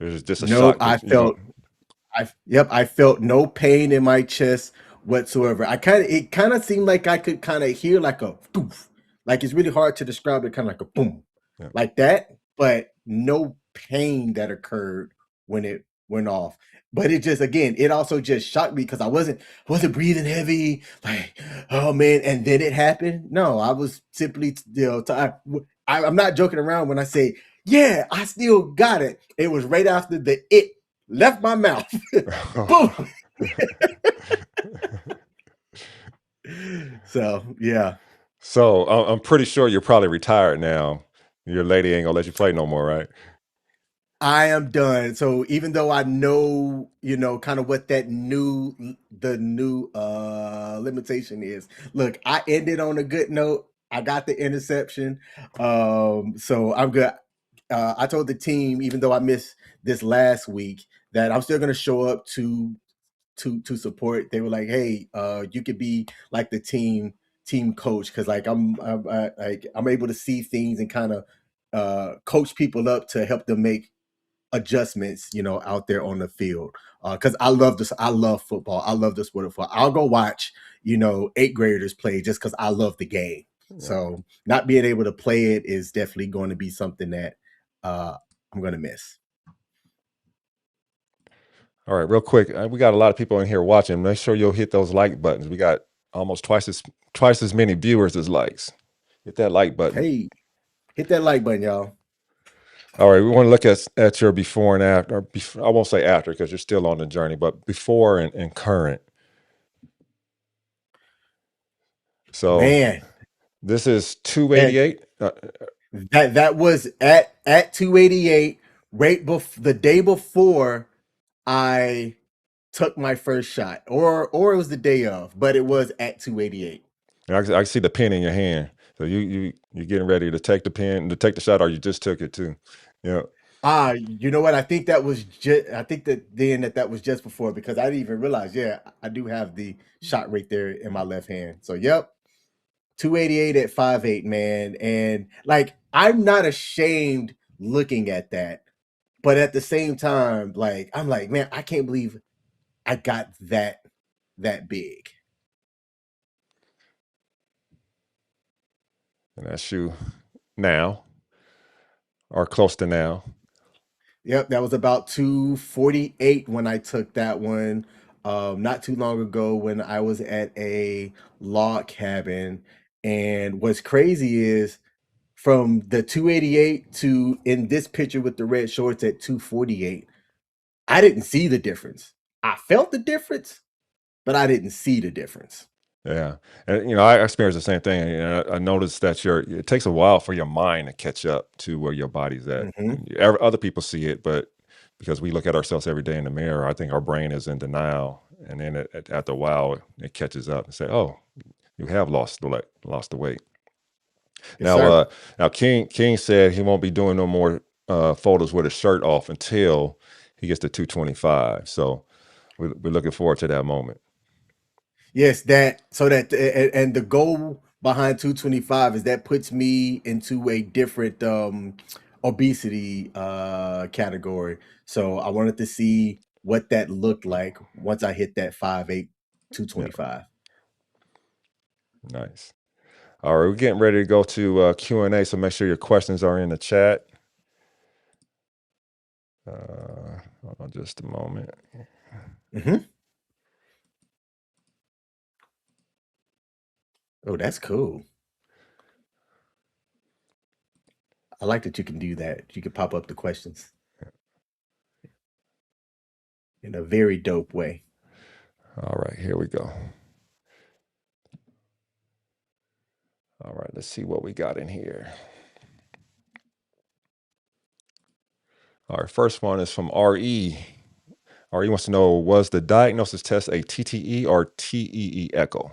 is it just a
Nope,
shock that you don't?
I felt no pain in my chest whatsoever. It kind of seemed like I could kind of hear like a poof. Like it's really hard to describe it, kind of like a boom,
Yeah.
like that, but no pain that occurred when it went off. But it just again, it also just shocked me because I wasn't breathing heavy, like, oh man, and then it happened. No, I was simply I'm not joking around when I say, yeah, I still got it. It was right after the it left my mouth. Boom. So yeah,
So I'm pretty sure you're probably retired now. Your lady ain't gonna let you play no more, right?
I am done. So even though I know, kind of what the new limitation is. Look, I ended on a good note. I got the interception. So I'm good. I told the team, even though I missed this last week, that I'm still gonna show up to support. They were like, "Hey, you could be like the team coach because like I'm able to see things and kind of coach people up to help them make adjustments, out there on the field. Because I love this, I love football, I love the sport of football. I'll go watch, eighth graders play just because I love the game.
Yeah.
So not being able to play it is definitely going to be something that I'm going to miss.
All right, real quick, we got a lot of people in here watching. Make sure you'll hit those like buttons. We got almost twice as many viewers as likes. Hit that like button.
Hey, hit that like button, y'all.
All right, we want to look at your before and after. I won't say after because you're still on the journey, but before and current. So
Man,
this is
and
288.
that was at 288, right the day before I took my first shot, or it was the day of, but it was at 288.
I see the pen in your hand. So you're getting ready to take the pen to take the shot, or you just took it too. Yeah.
You know what? I think that was just. I think that was just before, because I didn't even realize. Yeah, I do have the shot right there in my left hand. So yep, 288 at 5'8", man, and like I'm not ashamed looking at that, but at the same time, like I'm like, man, I can't believe I got that big.
And that's you now, or close to now.
Yep, that was about 248 when I took that one. Not too long ago when I was at a log cabin. And what's crazy is from the 288 to in this picture with the red shorts at 248, I didn't see the difference. I felt the difference, but I didn't see the difference.
Yeah, and I experienced the same thing. I noticed that it takes a while for your mind to catch up to where your body's at.
Hmm.
And other people see it, but because we look at ourselves every day in the mirror, I think our brain is in denial, and then after a while, it catches up and say, "Oh, you have lost the weight."
Yes,
Now,
sir.
King said he won't be doing no more photos with his shirt off until he gets to 225. So we're looking forward to that moment.
Yes, that so that and the goal behind 225 is that puts me into a different obesity category. So I wanted to see what that looked like once I hit that 5'8",
Yeah,
225.
nice. All right, we're getting ready to go to Q&A, so make sure your questions are in the chat. Hold on just a moment.
Hmm. Oh, that's cool. I like that you can do that. You can pop up the questions in a very dope way.
All right, here we go. All right, let's see what we got in here. All right, first one is from RE. RE wants to know, was the diagnosis test a TTE or TEE echo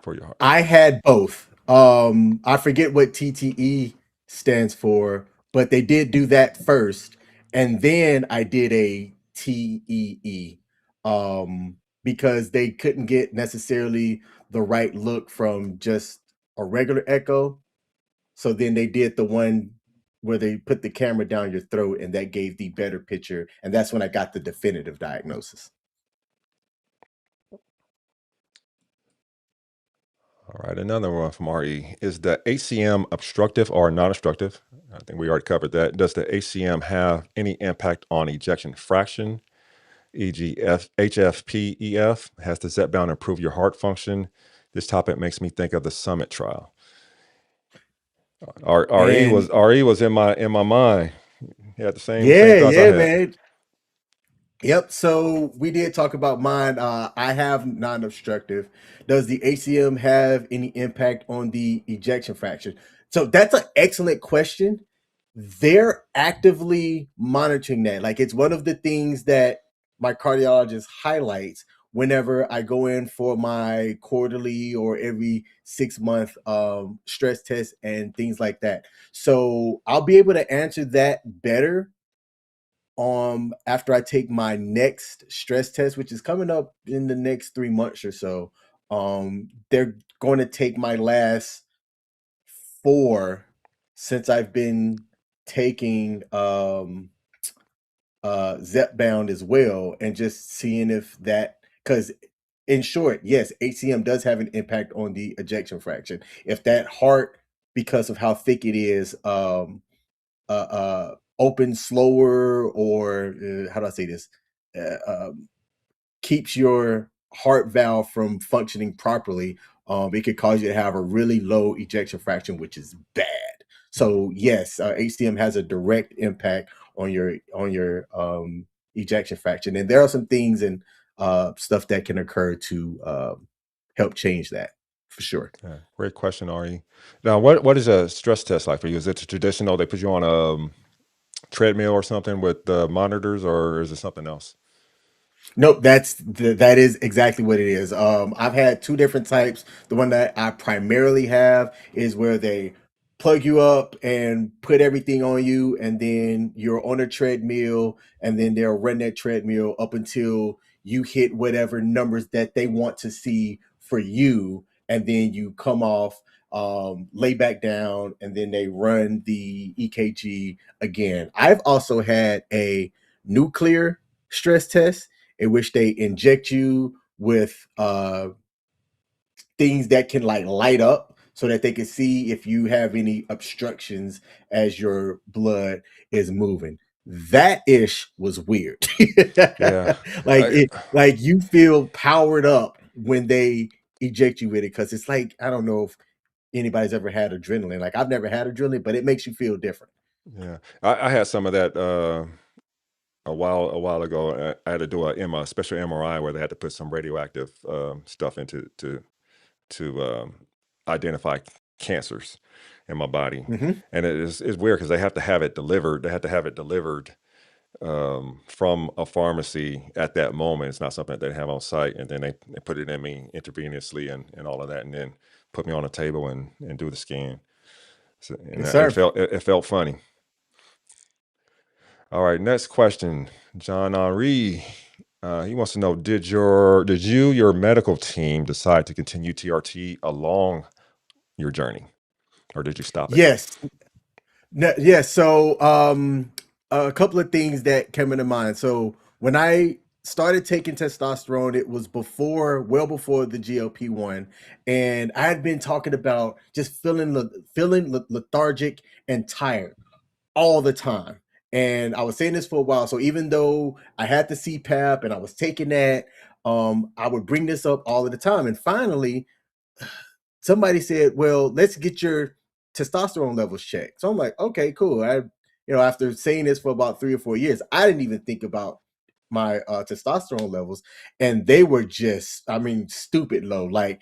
for your heart?
I had both. I forget what TTE stands for, but they did do that first, and then I did a TEE, because they couldn't get necessarily the right look from just a regular echo. So then they did the one where they put the camera down your throat, and that gave the better picture, and that's when I got the definitive diagnosis.
All right, another one from RE. Is the ACM obstructive or non-obstructive? I think we already covered that. Does the ACM have any impact on ejection fraction, e.g. HFpEF? Has the Zepbound improved your heart function? This topic makes me think of the Summit trial.
And
RE was in my mind. He had the same
yeah,
thoughts I
yeah,
had.
man. Yep. So we did talk about mine. I have non-obstructive. Does the ACM have any impact on the ejection fraction? So that's an excellent question. They're actively monitoring that. Like it's one of the things that my cardiologist highlights whenever I go in for my quarterly or every 6 month stress test and things like that. So I'll be able to answer that better after I take my next stress test, which is coming up in the next 3 months or so. They're going to take my last four since I've been taking Zepbound as well, and just seeing if that, because in short, yes, HCM does have an impact on the ejection fraction. If that heart, because of how thick it is, open slower, or how do I say this? Keeps your heart valve from functioning properly, it could cause you to have a really low ejection fraction, which is bad.
Yeah.
So yes, HCM has a direct impact on your ejection fraction, and there are some things and stuff that can occur to help change that for sure.
Yeah. Great question, Ari. Now, what is a stress test like for you? Is it traditional? They put you on a treadmill or something with monitors, or is it something else?
Nope, that is exactly what it is. I've had two different types. The one that I primarily have is where they plug you up and put everything on you, and then you're on a treadmill, and then they'll run that treadmill up until you hit whatever numbers that they want to see for you, and then you come off, lay back down, and then they run the EKG again. I've also had a nuclear stress test in which they inject you with things that can like light up so that they can see if you have any obstructions as your blood is moving. That ish was weird.
Yeah.
like
I,
it, like you feel powered up when they eject you with it, because it's like, I don't know if anybody's ever had adrenaline. Like, I've never had adrenaline, but it makes you feel different.
yeah. I had some of that a while ago. I had to do a special MRI where they had to put some radioactive stuff into to identify cancers in my body,
Hmm.
and it's weird because they have to have it delivered. They have to have it delivered from a pharmacy at that moment. It's not something that they have on site, and then they put it in me intravenously and all of that, and then put me on a table and do the scan. So, and
Yes,
it
sir.
felt funny. All right, next question, John Henri. He wants to know: Did your medical team decide to continue TRT along your journey, or did you stop it?
Yes. No, yeah, so a couple of things that came into mind. So when I started taking testosterone, it was well before the GLP-1, and I had been talking about just feeling lethargic and tired all the time. And I was saying this for a while. So even though I had the CPAP and I was taking that, I would bring this up all of the time. And finally, somebody said, "Well, let's get your testosterone levels checked." So I'm like, "Okay, cool." After saying this for about 3 or 4 years, I didn't even think about my testosterone levels, and they were just, I mean, stupid low. Like,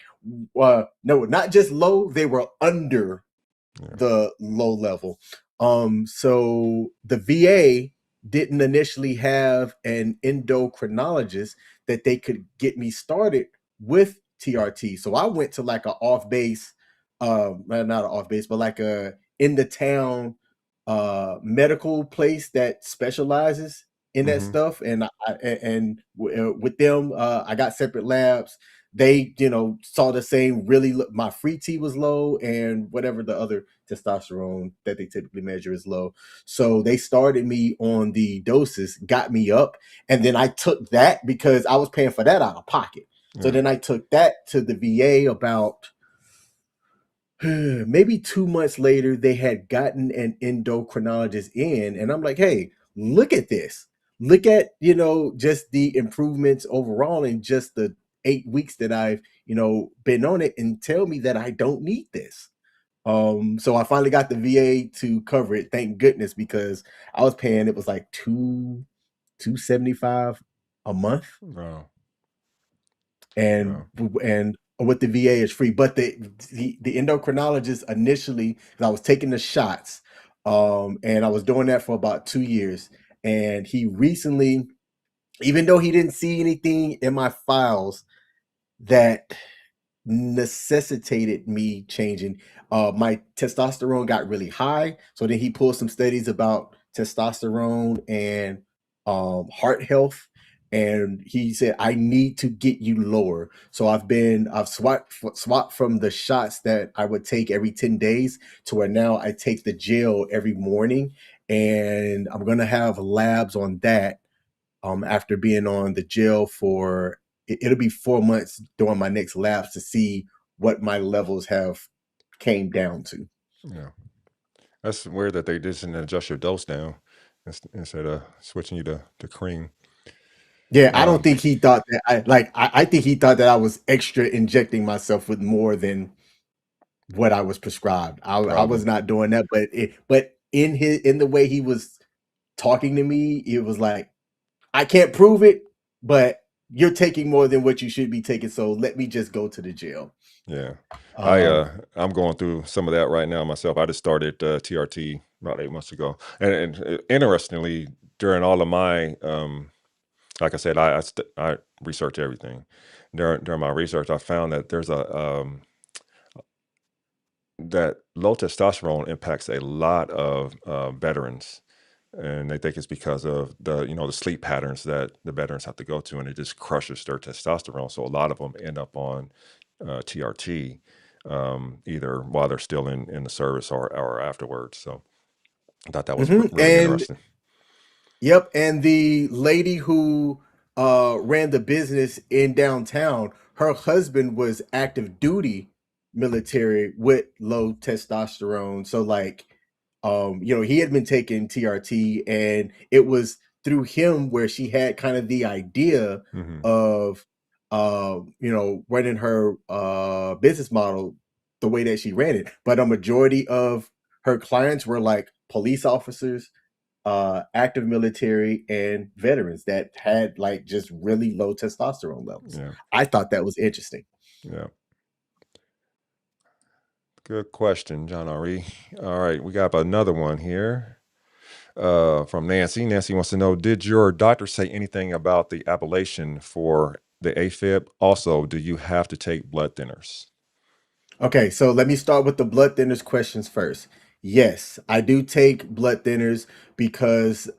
no, not just low; they were under
Yeah.
the low level. So the VA didn't initially have an endocrinologist that they could get me started with TRT. So I went to like a off base, not an off base, but like a in the town medical place that specializes in that
Mm-hmm.
stuff. And with them, I got separate labs. They, saw the same. Really, my free T was low, and whatever the other testosterone that they typically measure is low. So they started me on the doses, got me up, and then I took that because I was paying for that out of pocket. So
Yeah.
then I took that to the VA about maybe 2 months later. They had gotten an endocrinologist in, and I'm like, hey, look at this. Look at, just the improvements overall in just the 8 weeks that I've, been on it, and tell me that I don't need this. So I finally got the VA to cover it, thank goodness, because I was paying, it was like 275 a month,
Oh,
and
yeah.
with the VA is free. But the endocrinologist initially, 'cause I was taking the shots, and I was doing that for about 2 years, and he recently, even though he didn't see anything in my files that necessitated me changing. My testosterone got really high, so then he pulled some studies about testosterone and heart health, and he said I need to get you lower. So I've swapped from the shots that I would take every 10 days to where now I take the gel every morning, and I'm gonna have labs on that after being on the gel for it'll be 4 months during my next labs to see what my levels have came down to.
Yeah. That's weird that they didn't adjust your dose down instead of switching you to cream.
Yeah, I don't
Um,
think he thought that I think he thought that I was extra injecting myself with more than what I was prescribed. I
Probably.
was not doing that, but in the way he was talking to me, it was like, I can't prove it, but you're taking more than what you should be taking, so let me just go to the jail.
Yeah. I
Um,
uh I'm going through some of that right now myself. I just started TRT about 8 months ago. And interestingly, during all of my like I said, I research everything. During my research, I found that there's a that low testosterone impacts a lot of veterans, and they think it's because of the sleep patterns that the veterans have to go to, and it just crushes their testosterone. So a lot of them end up on TRT, either while they're still in the service or afterwards. So I thought that was really
and
interesting.
yep, and the lady who ran the business in downtown, her husband was active duty military with low testosterone. So like he had been taking TRT, and it was through him where she had kind of the idea
Hmm.
of running her business model the way that she ran it. But a majority of her clients were like police officers, active military, and veterans that had like just really low testosterone levels.
Yeah,
I thought that was interesting.
yeah. Good question, John Ari. All right, we got another one here. From Nancy. Nancy wants to know, did your doctor say anything about the ablation for the AFib? Also, do you have to take blood thinners?
Okay, so let me start with the blood thinners questions first. Yes, I do take blood thinners because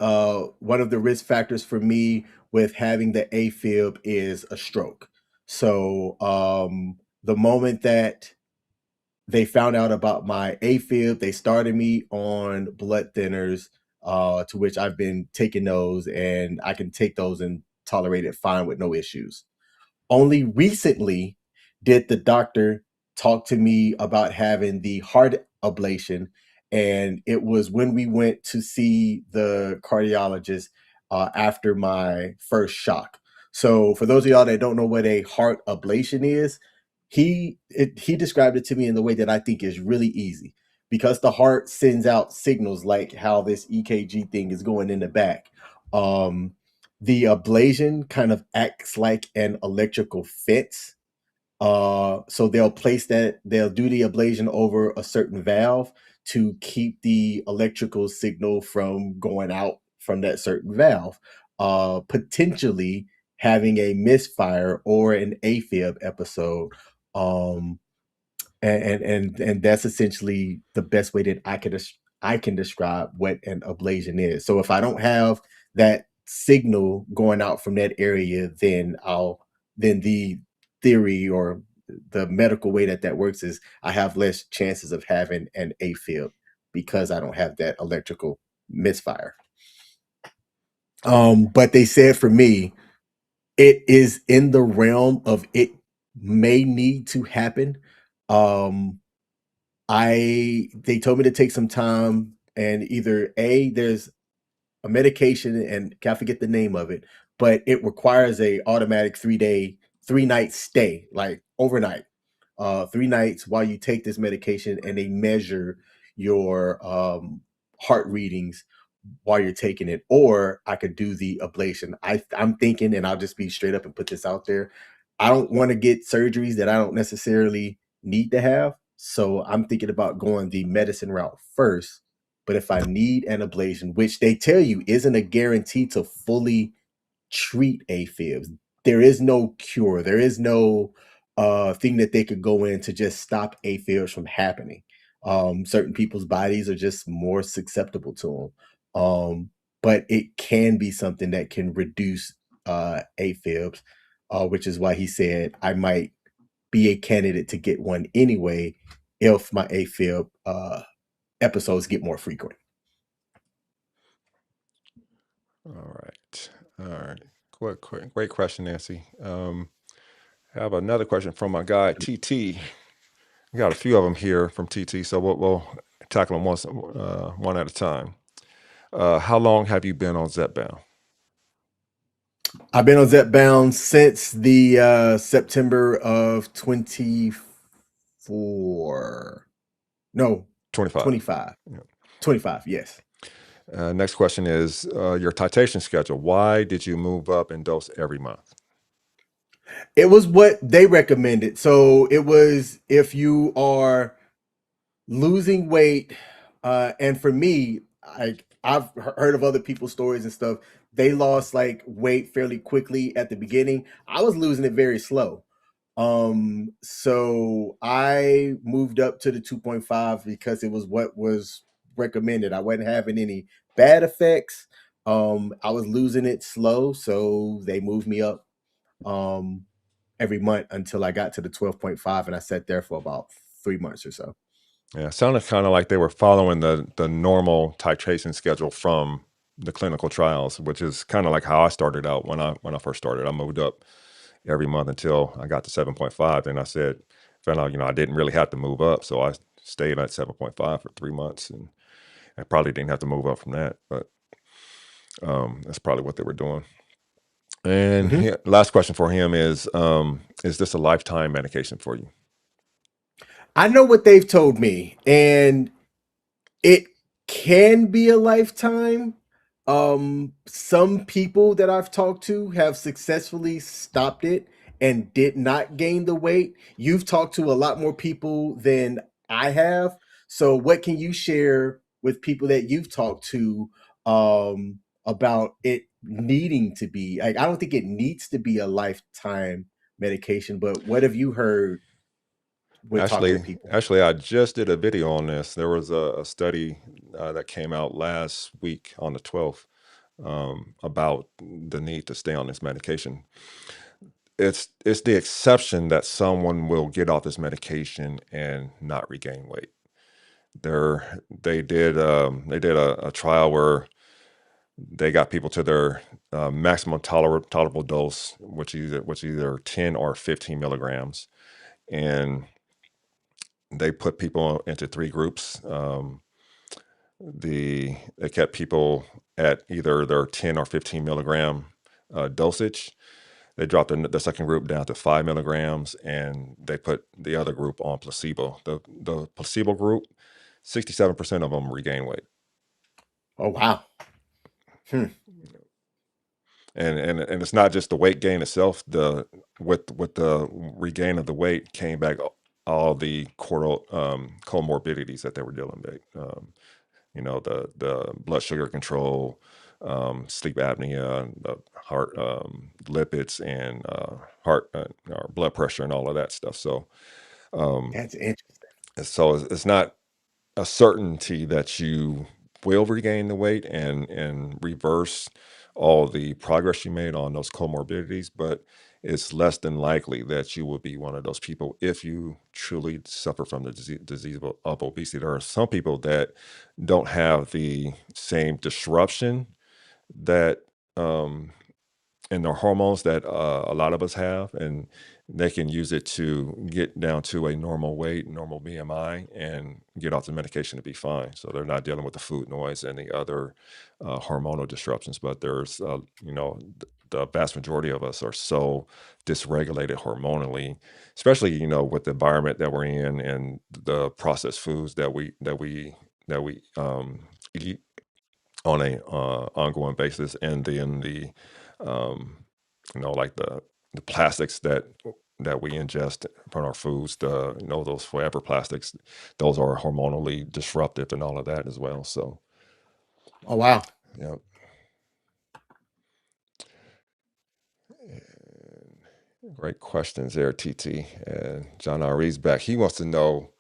one of the risk factors for me with having the AFib is a stroke. So the moment that they found out about my AFib, they started me on blood thinners, to which I've been taking those, and I can take those and tolerate it fine with no issues. Only recently did the doctor talk to me about having the heart ablation, and it was when we went to see the cardiologist after my first shock. So, for those of y'all that don't know what a heart ablation is, he described it to me in the way that I think is really easy, because the heart sends out signals like how this EKG thing is going in the back. Um, the ablation kind of acts like an electrical fence. So they'll do the ablation over a certain valve to keep the electrical signal from going out from that certain valve, potentially having a misfire or an AFib episode. Um, and that's essentially the best way that I can describe what an ablation is. So if I don't have that signal going out from that area, then the theory or the medical way that that works is I have less chances of having an AFib because I don't have that electrical misfire. But they said for me, it is in the realm of it may need to happen. Um, I They told me to take some time, and either there's a medication, and I forget the name of it, but it requires a automatic 3 night stay, like overnight, 3 nights while you take this medication, and they measure your heart readings while you're taking it. Or I could do the ablation. I'm thinking, and I'll just be straight up and put this out there, I don't want to get surgeries that I don't necessarily need to have. So I'm thinking about going the medicine route first. But if I need an ablation, which they tell you isn't a guarantee to fully treat AFibs, there is no cure. There is no thing that they could go in to just stop AFibs from happening. Certain people's bodies are just more susceptible to them. But it can be something that can reduce AFibs, which is why he said I might be a candidate to get one anyway if my AFib episodes get more frequent.
All right. All right. Great question, Nancy. I have another question from my guy TT. We got a few of them here from TT, so we'll tackle them one at a time. How long have you been on Zepbound?
I've been on Zepbound since the September of 24. No,
25.
25.
Yeah.
25, yes.
Next question is your titration schedule. Why did you move up and dose every month?
It was what they recommended. So it was if you are losing weight, and for me, I've heard of other people's stories and stuff. They lost like weight fairly quickly at the beginning. I was losing it very slow. So I moved up to the 2.5 because it was what was recommended. I wasn't having any bad effects. I was losing it slow, so they moved me up um every month until I got to the 12.5, and I sat there for about 3 months or so.
Yeah, it sounded kind of like they were following the normal titration schedule from the clinical trials, which is kind of like how I started out when I first started. I moved up every month until I got to 7.5, and I said, found out I didn't really have to move up, so I stayed at 7.5 for 3 months, and I probably didn't have to move up from that, but that's probably what they were doing. And
Mhm.
last question for him is this a lifetime medication for you?
I know what they've told me, and it can be a lifetime. Some people that I've talked to have successfully stopped it and did not gain the weight. You've talked to a lot more people than I have. So what can you share with people that you've talked to about it needing to be like I don't think it needs to be a lifetime medication, but what have you heard when talking to
Actually,
people?
actually, I just did a video on this. There was a study that came out last week on the 12th about the need to stay on this medication. It's the exception that someone will get off this medication and not regain weight. They did a trial where they got people to their maximum tolerable dose, which either 10 or 15 milligrams, and they put people into three groups. They kept people at either their 10 or 15 milligram dosage. They dropped the second group down to 5 milligrams, and they put the other group on placebo. The placebo group, 67% of them regain weight,
Oh wow. Hmm.
and it's not just the weight gain itself. With the regain of the weight came back all the comorbidities that they were dealing with. The blood sugar control, sleep apnea, the heart lipids, and heart or blood pressure, and all of that stuff. Um,
That's interesting.
it's not a certainty that you will regain the weight and reverse all the progress you made on those comorbidities, but it's less than likely that you will be one of those people if you truly suffer from the disease of obesity. There are some people that don't have the same disruption that in their hormones that a lot of us have, and they can use it to get down to a normal weight, normal BMI, and get off the medication to be fine. So they're not dealing with the food noise and the other hormonal disruptions. But the vast majority of us are so dysregulated hormonally, especially with the environment that we're in and the processed foods that we eat on a ongoing basis, and then um, like the plastics that we ingest from our foods, those forever plastics, those are hormonally disruptive and all of that as well. So,
Oh wow.
yeah. Great questions there, TT. And John Ari's back. He wants to know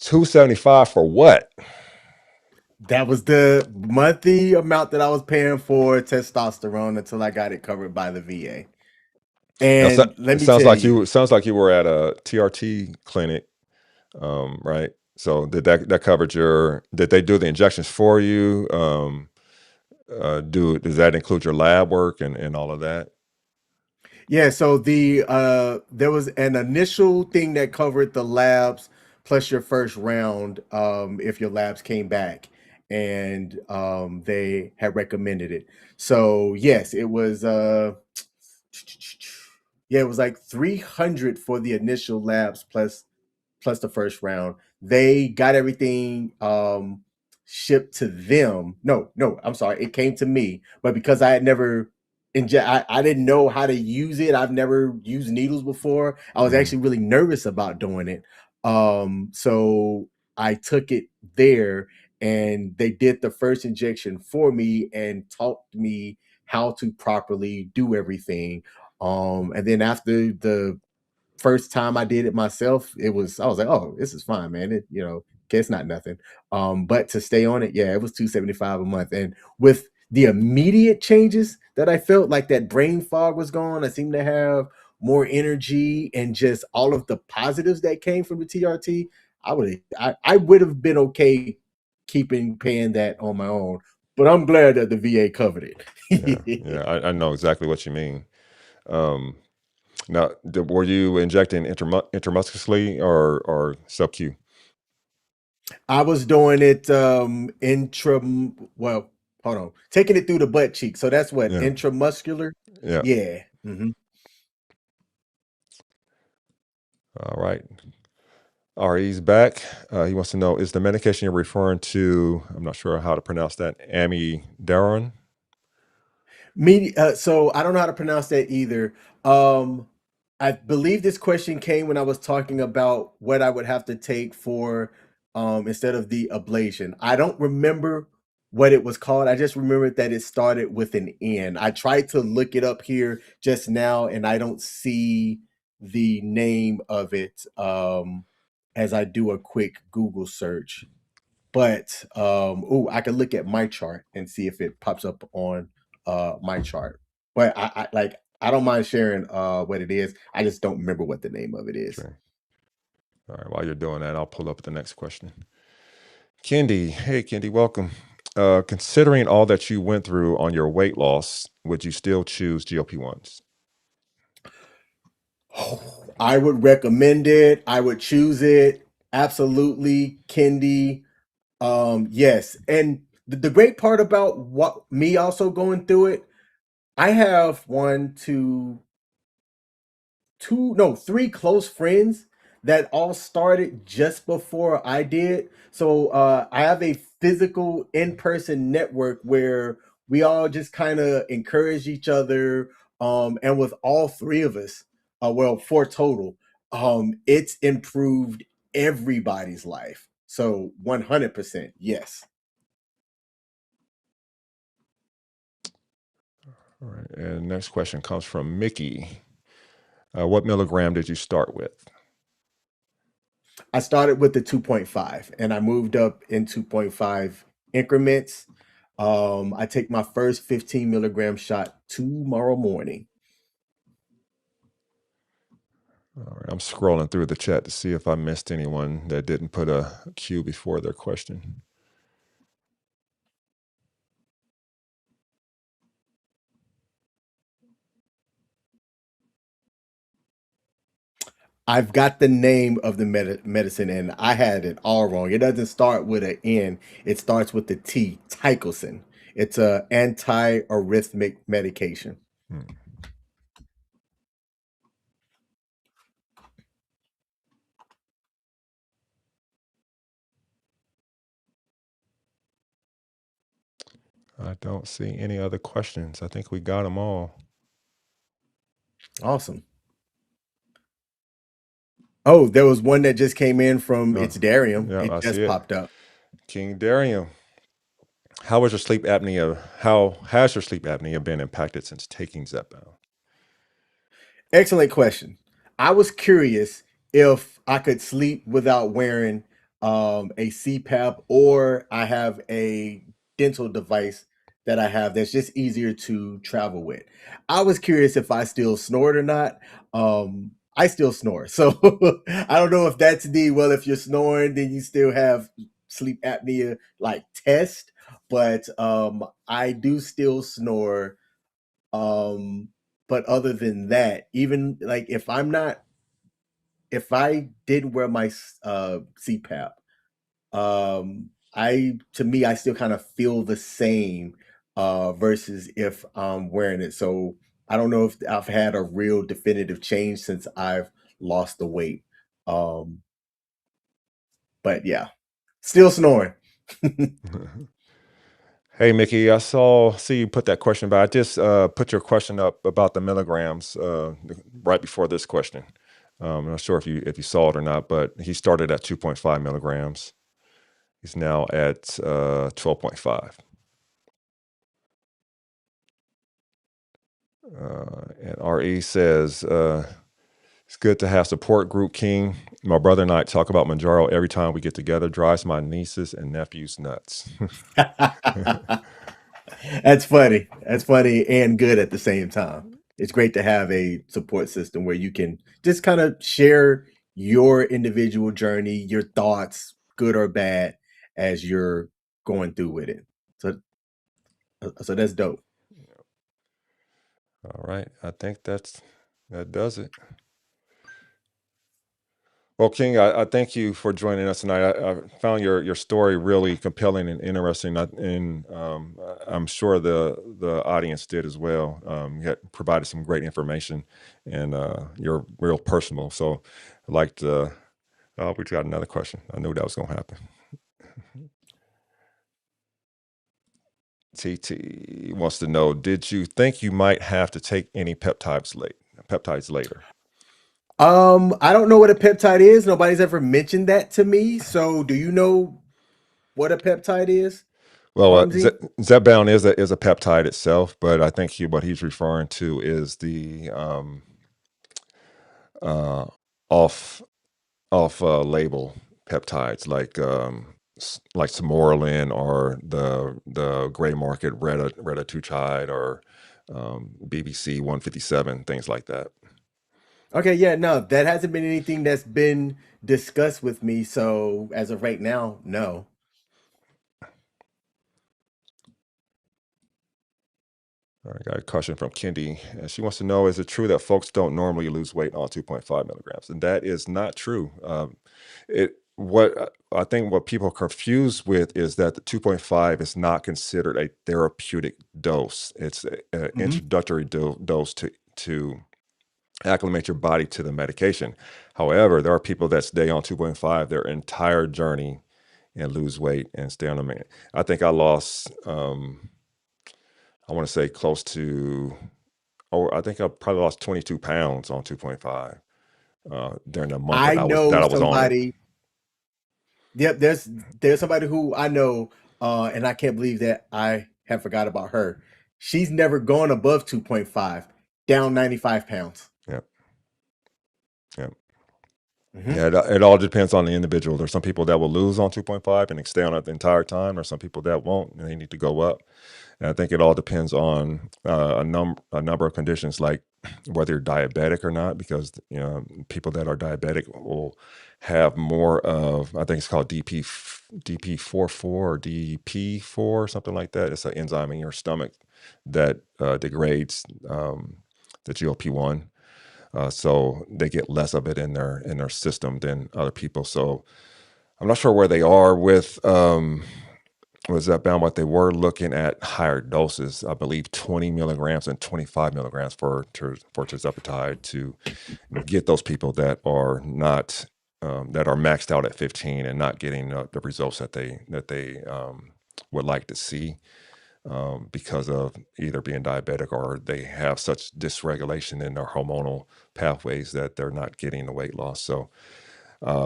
275 for what?
That was the monthly amount that I was paying for testosterone until I got it covered by the VA.
Now,
And let
it
me
sounds
tell
like
you,
you were at a TRT clinic, right? So did that covered your? Did they do the injections for you? Does that include your lab work and all of that?
Yeah, so there was an initial thing that covered the labs plus your first round if your labs came back and they had recommended it. So yes, it was yeah, it was like 300 for the initial labs plus the first round. They got everything shipped to them. No, I'm sorry, it came to me, but because I had never I didn't know how to use it. I've never used needles before. I was
Mm,
actually really nervous about doing it. So I took it there and they did the first injection for me and taught me how to properly do everything. And then after the first time I did it myself, I was like, "Oh, this is fine, man. Okay, it's not nothing." But to stay on it, yeah, it was 275 a month. And with the immediate changes that I felt, like that brain fog was gone, I seemed to have more energy and just all of the positives that came from the TRT. I would have been okay keeping paying that on my own, but I'm glad that the VA covered
yeah,
it.
yeah, I know exactly what you mean. Um, Now, were you injecting intramuscularly or sub-Q?
I was doing it well, hold on. Taking it through the butt cheek. So that's what
Yeah,
intramuscular?
yeah.
Yeah. Mhm.
All right. RE's back. He wants to know, is the medication you're referring to, I'm not sure how to pronounce that, amiodarone?
So I don't know how to pronounce that either. Um, I believe this question came when I was talking about what I would have to take for instead of the ablation. I don't remember what it was called. I just remembered that it started with an N. I tried to look it up here just now and I don't see the name of it as I do a quick Google search. But I can look at my chart and see if it pops up on my chart. But I don't mind sharing what it is. I just don't remember what the name of it is.
Sure. All right, while you're doing that, I'll pull up the next question. Kendi, hey Kendi, welcome. Considering all that you went through on your weight loss, would you still choose GLP-1s?
I would recommend it. I would choose it. Absolutely, Kendi. Yes. And the great part about what me also going through it, I have three close friends that all started just before I did. So I have a physical in-person network where we all just kind of encourage each other. And with all three of us, well, four total, it's improved everybody's life. So 100%, yes.
All right, and next question comes from Mickey. What milligram did you start with?
I started with the 2.5 and I moved up in 2.5 increments. I take my first 15 milligram shot tomorrow morning.
All right, I'm scrolling through the chat to see if I missed anyone that didn't put a Q before their question.
I've got the name of the medicine and I had it all wrong. It doesn't start with an N, it starts with the T, Tycosin. It's a anti-arrhythmic medication.
Hmm, I don't see any other questions. I think we got them all.
Awesome. Oh, there was one that just came in from
Uh,
It's Darium.
yeah,
It
I see
just
it.
popped up.
King Darium, how was your sleep apnea? How has your sleep apnea been impacted since taking Zepbound?
Excellent question. I was curious if I could sleep without wearing a CPAP, or I have a dental device that I have that's just easier to travel with. I was curious if I still snored or not. I still snore. So I don't know if that's if you're snoring, then you still have sleep apnea like test. but I do still snore. Um, but other than that, even like if I didn't wear my CPAP, to me I still kind of feel the same versus if I'm wearing it. So I don't know if I've had a real definitive change since I've lost the weight. Um, but yeah, still snoring.
Hey Mickey, see you put that question, but I just put your question up about the milligrams right before this question. I'm not sure if you saw it or not, but he started at 2.5 milligrams. He's now at 12.5. And RE says it's good to have support group, King. My brother and I talk about Manjaro every time we get together. Drives my nieces and nephews nuts.
That's funny. That's funny and good at the same time. It's great to have a support system where you can just kind of share your individual journey, your thoughts, good or bad, as you're going through with it. So, so that's dope.
All right, I think that does it. Well, King, I thank you for joining us tonight. I found your story really compelling and interesting, and I'm sure the audience did as well. You had provided some great information, and you're real personal. So, I'd like to. Oh, we got another question. I knew that was going to happen. TT wants to know: did you think you might have to take any peptides later?
I don't know what a peptide is. Nobody's ever mentioned that to me. So, do you know what a peptide is,
Well,
Armsy?
Zepbound is a peptide itself, but I think what he's referring to is the uh, off label peptides like Samoralin or the gray market retatrutide or BBC 157, things like that.
Okay, yeah, no, that hasn't been anything that's been discussed with me. So, as of right now, no.
I got a question from Kendi, and she wants to know: is it true that folks don't normally lose weight on 2.5 milligrams? And that is not true. It what I think what people are confused with is that the 2.5 is not considered a therapeutic dose. It's an
Hmm.
introductory dose to acclimate your body to the medication. However, there are people that stay on 2.5 their entire journey and lose weight and stay on the main. I think I lost. I want to say close to. Oh, I think I probably lost 22 pounds on 2.5 during the month
I know
that I was on it.
somebody. Yep, there's somebody who I know, and I can't believe that I have forgot about her. She's never gone above 2.5, down 95 pounds.
Yeah, yeah.
Hmm.
Yeah, it all depends on the individual. There's some people that will lose on 2.5 and stay on it the entire time, or some people that won't, and they need to go up. And I think it all depends on a number of conditions, like whether you're diabetic or not, because people that are diabetic will have more of, I think it's called DP44 or DP4, something like that. It's an enzyme in your stomach that degrades the GLP-1. So they get less of it in their system than other people. So I'm not sure where they are with Zepbound, but they were looking at higher doses. I believe 20 milligrams and 25 milligrams for tirzepatide to get those people that are not that are maxed out at 15 and not getting the results that they would like to see because of either being diabetic or they have such dysregulation in their hormonal pathways that they're not getting the weight loss. So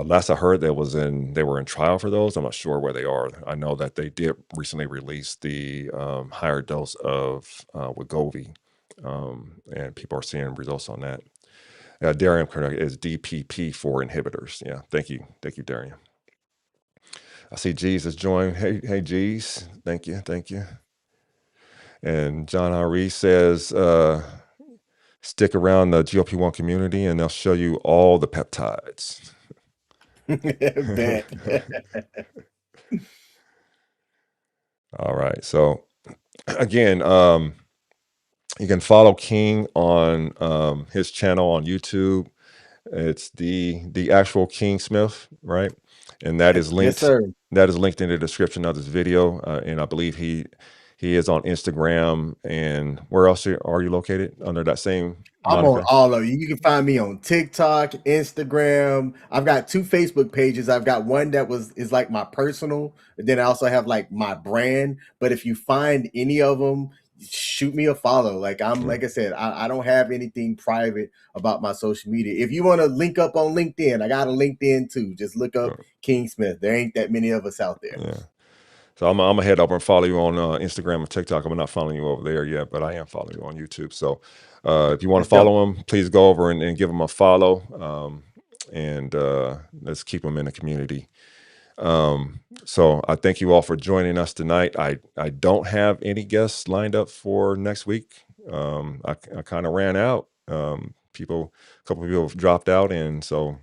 last I heard, they were in trial for those. I'm not sure where they are. I know that they did recently release the higher dose of Wegovy, and people are seeing results on that. Darian correct is DPP4 inhibitors. Yeah, thank you, Darian. I see G's has joined. Hey, G's, thank you. And John Henry says, stick around the GLP-1 community and they'll show you all the peptides.
Bet.
All right. So again, you can follow King on his channel on YouTube. It's the actual King Smith, right? And that is
Yes,
linked.
sir.
That is linked in the description of this video. And I believe he is on Instagram. And where else are you located under that same
I'm on
moniker?
all of you. You can find me on TikTok, Instagram. I've got two Facebook pages. I've got one that is like my personal, but then I also have like my brand. But if you find any of them, shoot me a follow.
Yeah.
Like I said, I don't have anything private about my social media. If you want to link up on LinkedIn, I got a LinkedIn too. Just look up King Smith. There ain't that many of us out there.
Yeah. So I'm gonna head over and follow you on Instagram and TikTok. I'm not following you over there yet, but I am following you on YouTube. So if you want to
That's dope.
follow him, please go over and give him a follow. And let's keep him in the community. So I thank you all for joining us tonight. I don't have any guests lined up for next week. I kind of ran out. A couple of people have dropped out, and so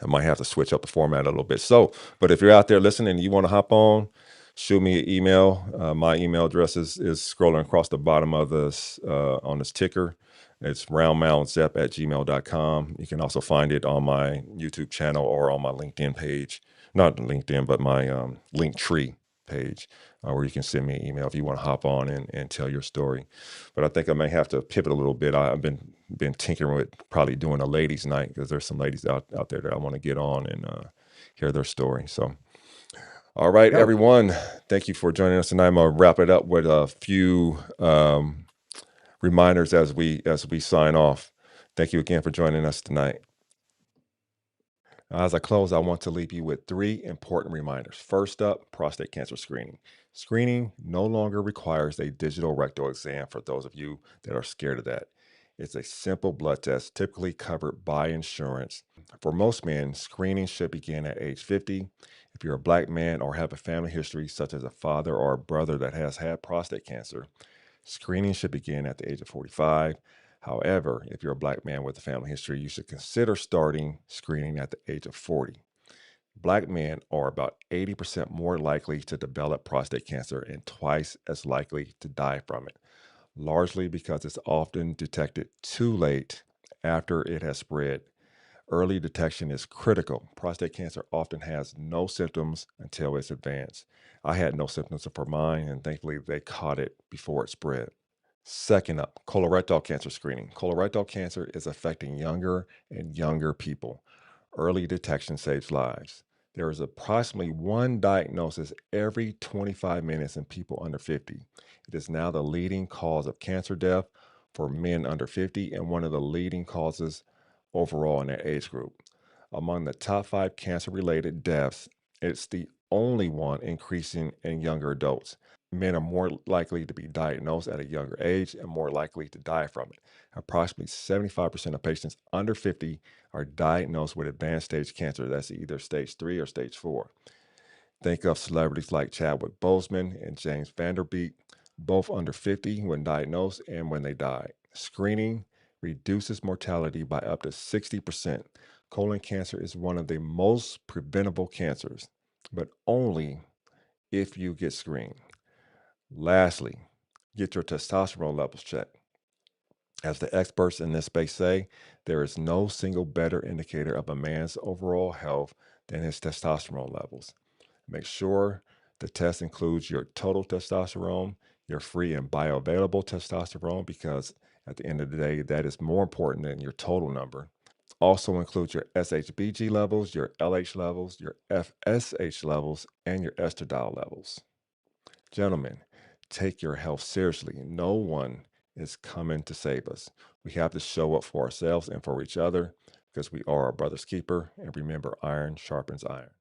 I might have to switch up the format a little bit. So, but if you're out there listening and you want to hop on, shoot me an email. My email address is scrolling across the bottom of this on this ticker. It's roundmoundzep@gmail.com. You can also find it on my YouTube channel or on my LinkedIn page. Not LinkedIn, but my Linktree page, where you can send me an email if you want to hop on and tell your story. But I think I may have to pivot a little bit. I've been tinkering with probably doing a ladies' night because there's some ladies out there that I want to get on and hear their story. So, all right,
Dope.
everyone, thank you for joining us tonight. I'm gonna wrap it up with a few reminders as we sign off. Thank you again for joining us tonight. As I close, I want to leave you with three important reminders. First up, prostate cancer screening. Screening no longer requires a digital rectal exam for those of you that are scared of that. It's a simple blood test, typically covered by insurance. For most men, screening should begin at age 50. If you're a black man or have a family history, such as a father or a brother that has had prostate cancer, screening should begin at the age of 45. However, if you're a black man with a family history, you should consider starting screening at the age of 40. Black men are about 80% more likely to develop prostate cancer and twice as likely to die from it, largely because it's often detected too late after it has spread. Early detection is critical. Prostate cancer often has no symptoms until it's advanced. I had no symptoms for mine, and thankfully they caught it before it spread. Second up, colorectal cancer screening. Colorectal cancer is affecting younger and younger people. Early detection saves lives. There is approximately one diagnosis every 25 minutes in people under 50. It is now the leading cause of cancer death for men under 50 and one of the leading causes overall in that age group. Among the top five cancer related deaths, it's the only one increasing in younger adults. Men are more likely to be diagnosed at a younger age and more likely to die from it. Approximately 75% of patients under 50 are diagnosed with advanced stage cancer. That's either stage 3 or stage 4. Think of celebrities like Chadwick Boseman and James Vanderbeek, both under 50 when diagnosed and when they died. Screening reduces mortality by up to 60%. Colon cancer is one of the most preventable cancers, but only if you get screened. Lastly, get your testosterone levels checked. As the experts in this space say, there is no single better indicator of a man's overall health than his testosterone levels. Make sure the test includes your total testosterone, your free and bioavailable testosterone, because at the end of the day, that is more important than your total number. Also includes your SHBG levels, your LH levels, your FSH levels, and your estradiol levels. Gentlemen, take your health seriously. No one is coming to save us. We have to show up for ourselves and for each other because we are our brother's keeper. And remember, iron sharpens iron.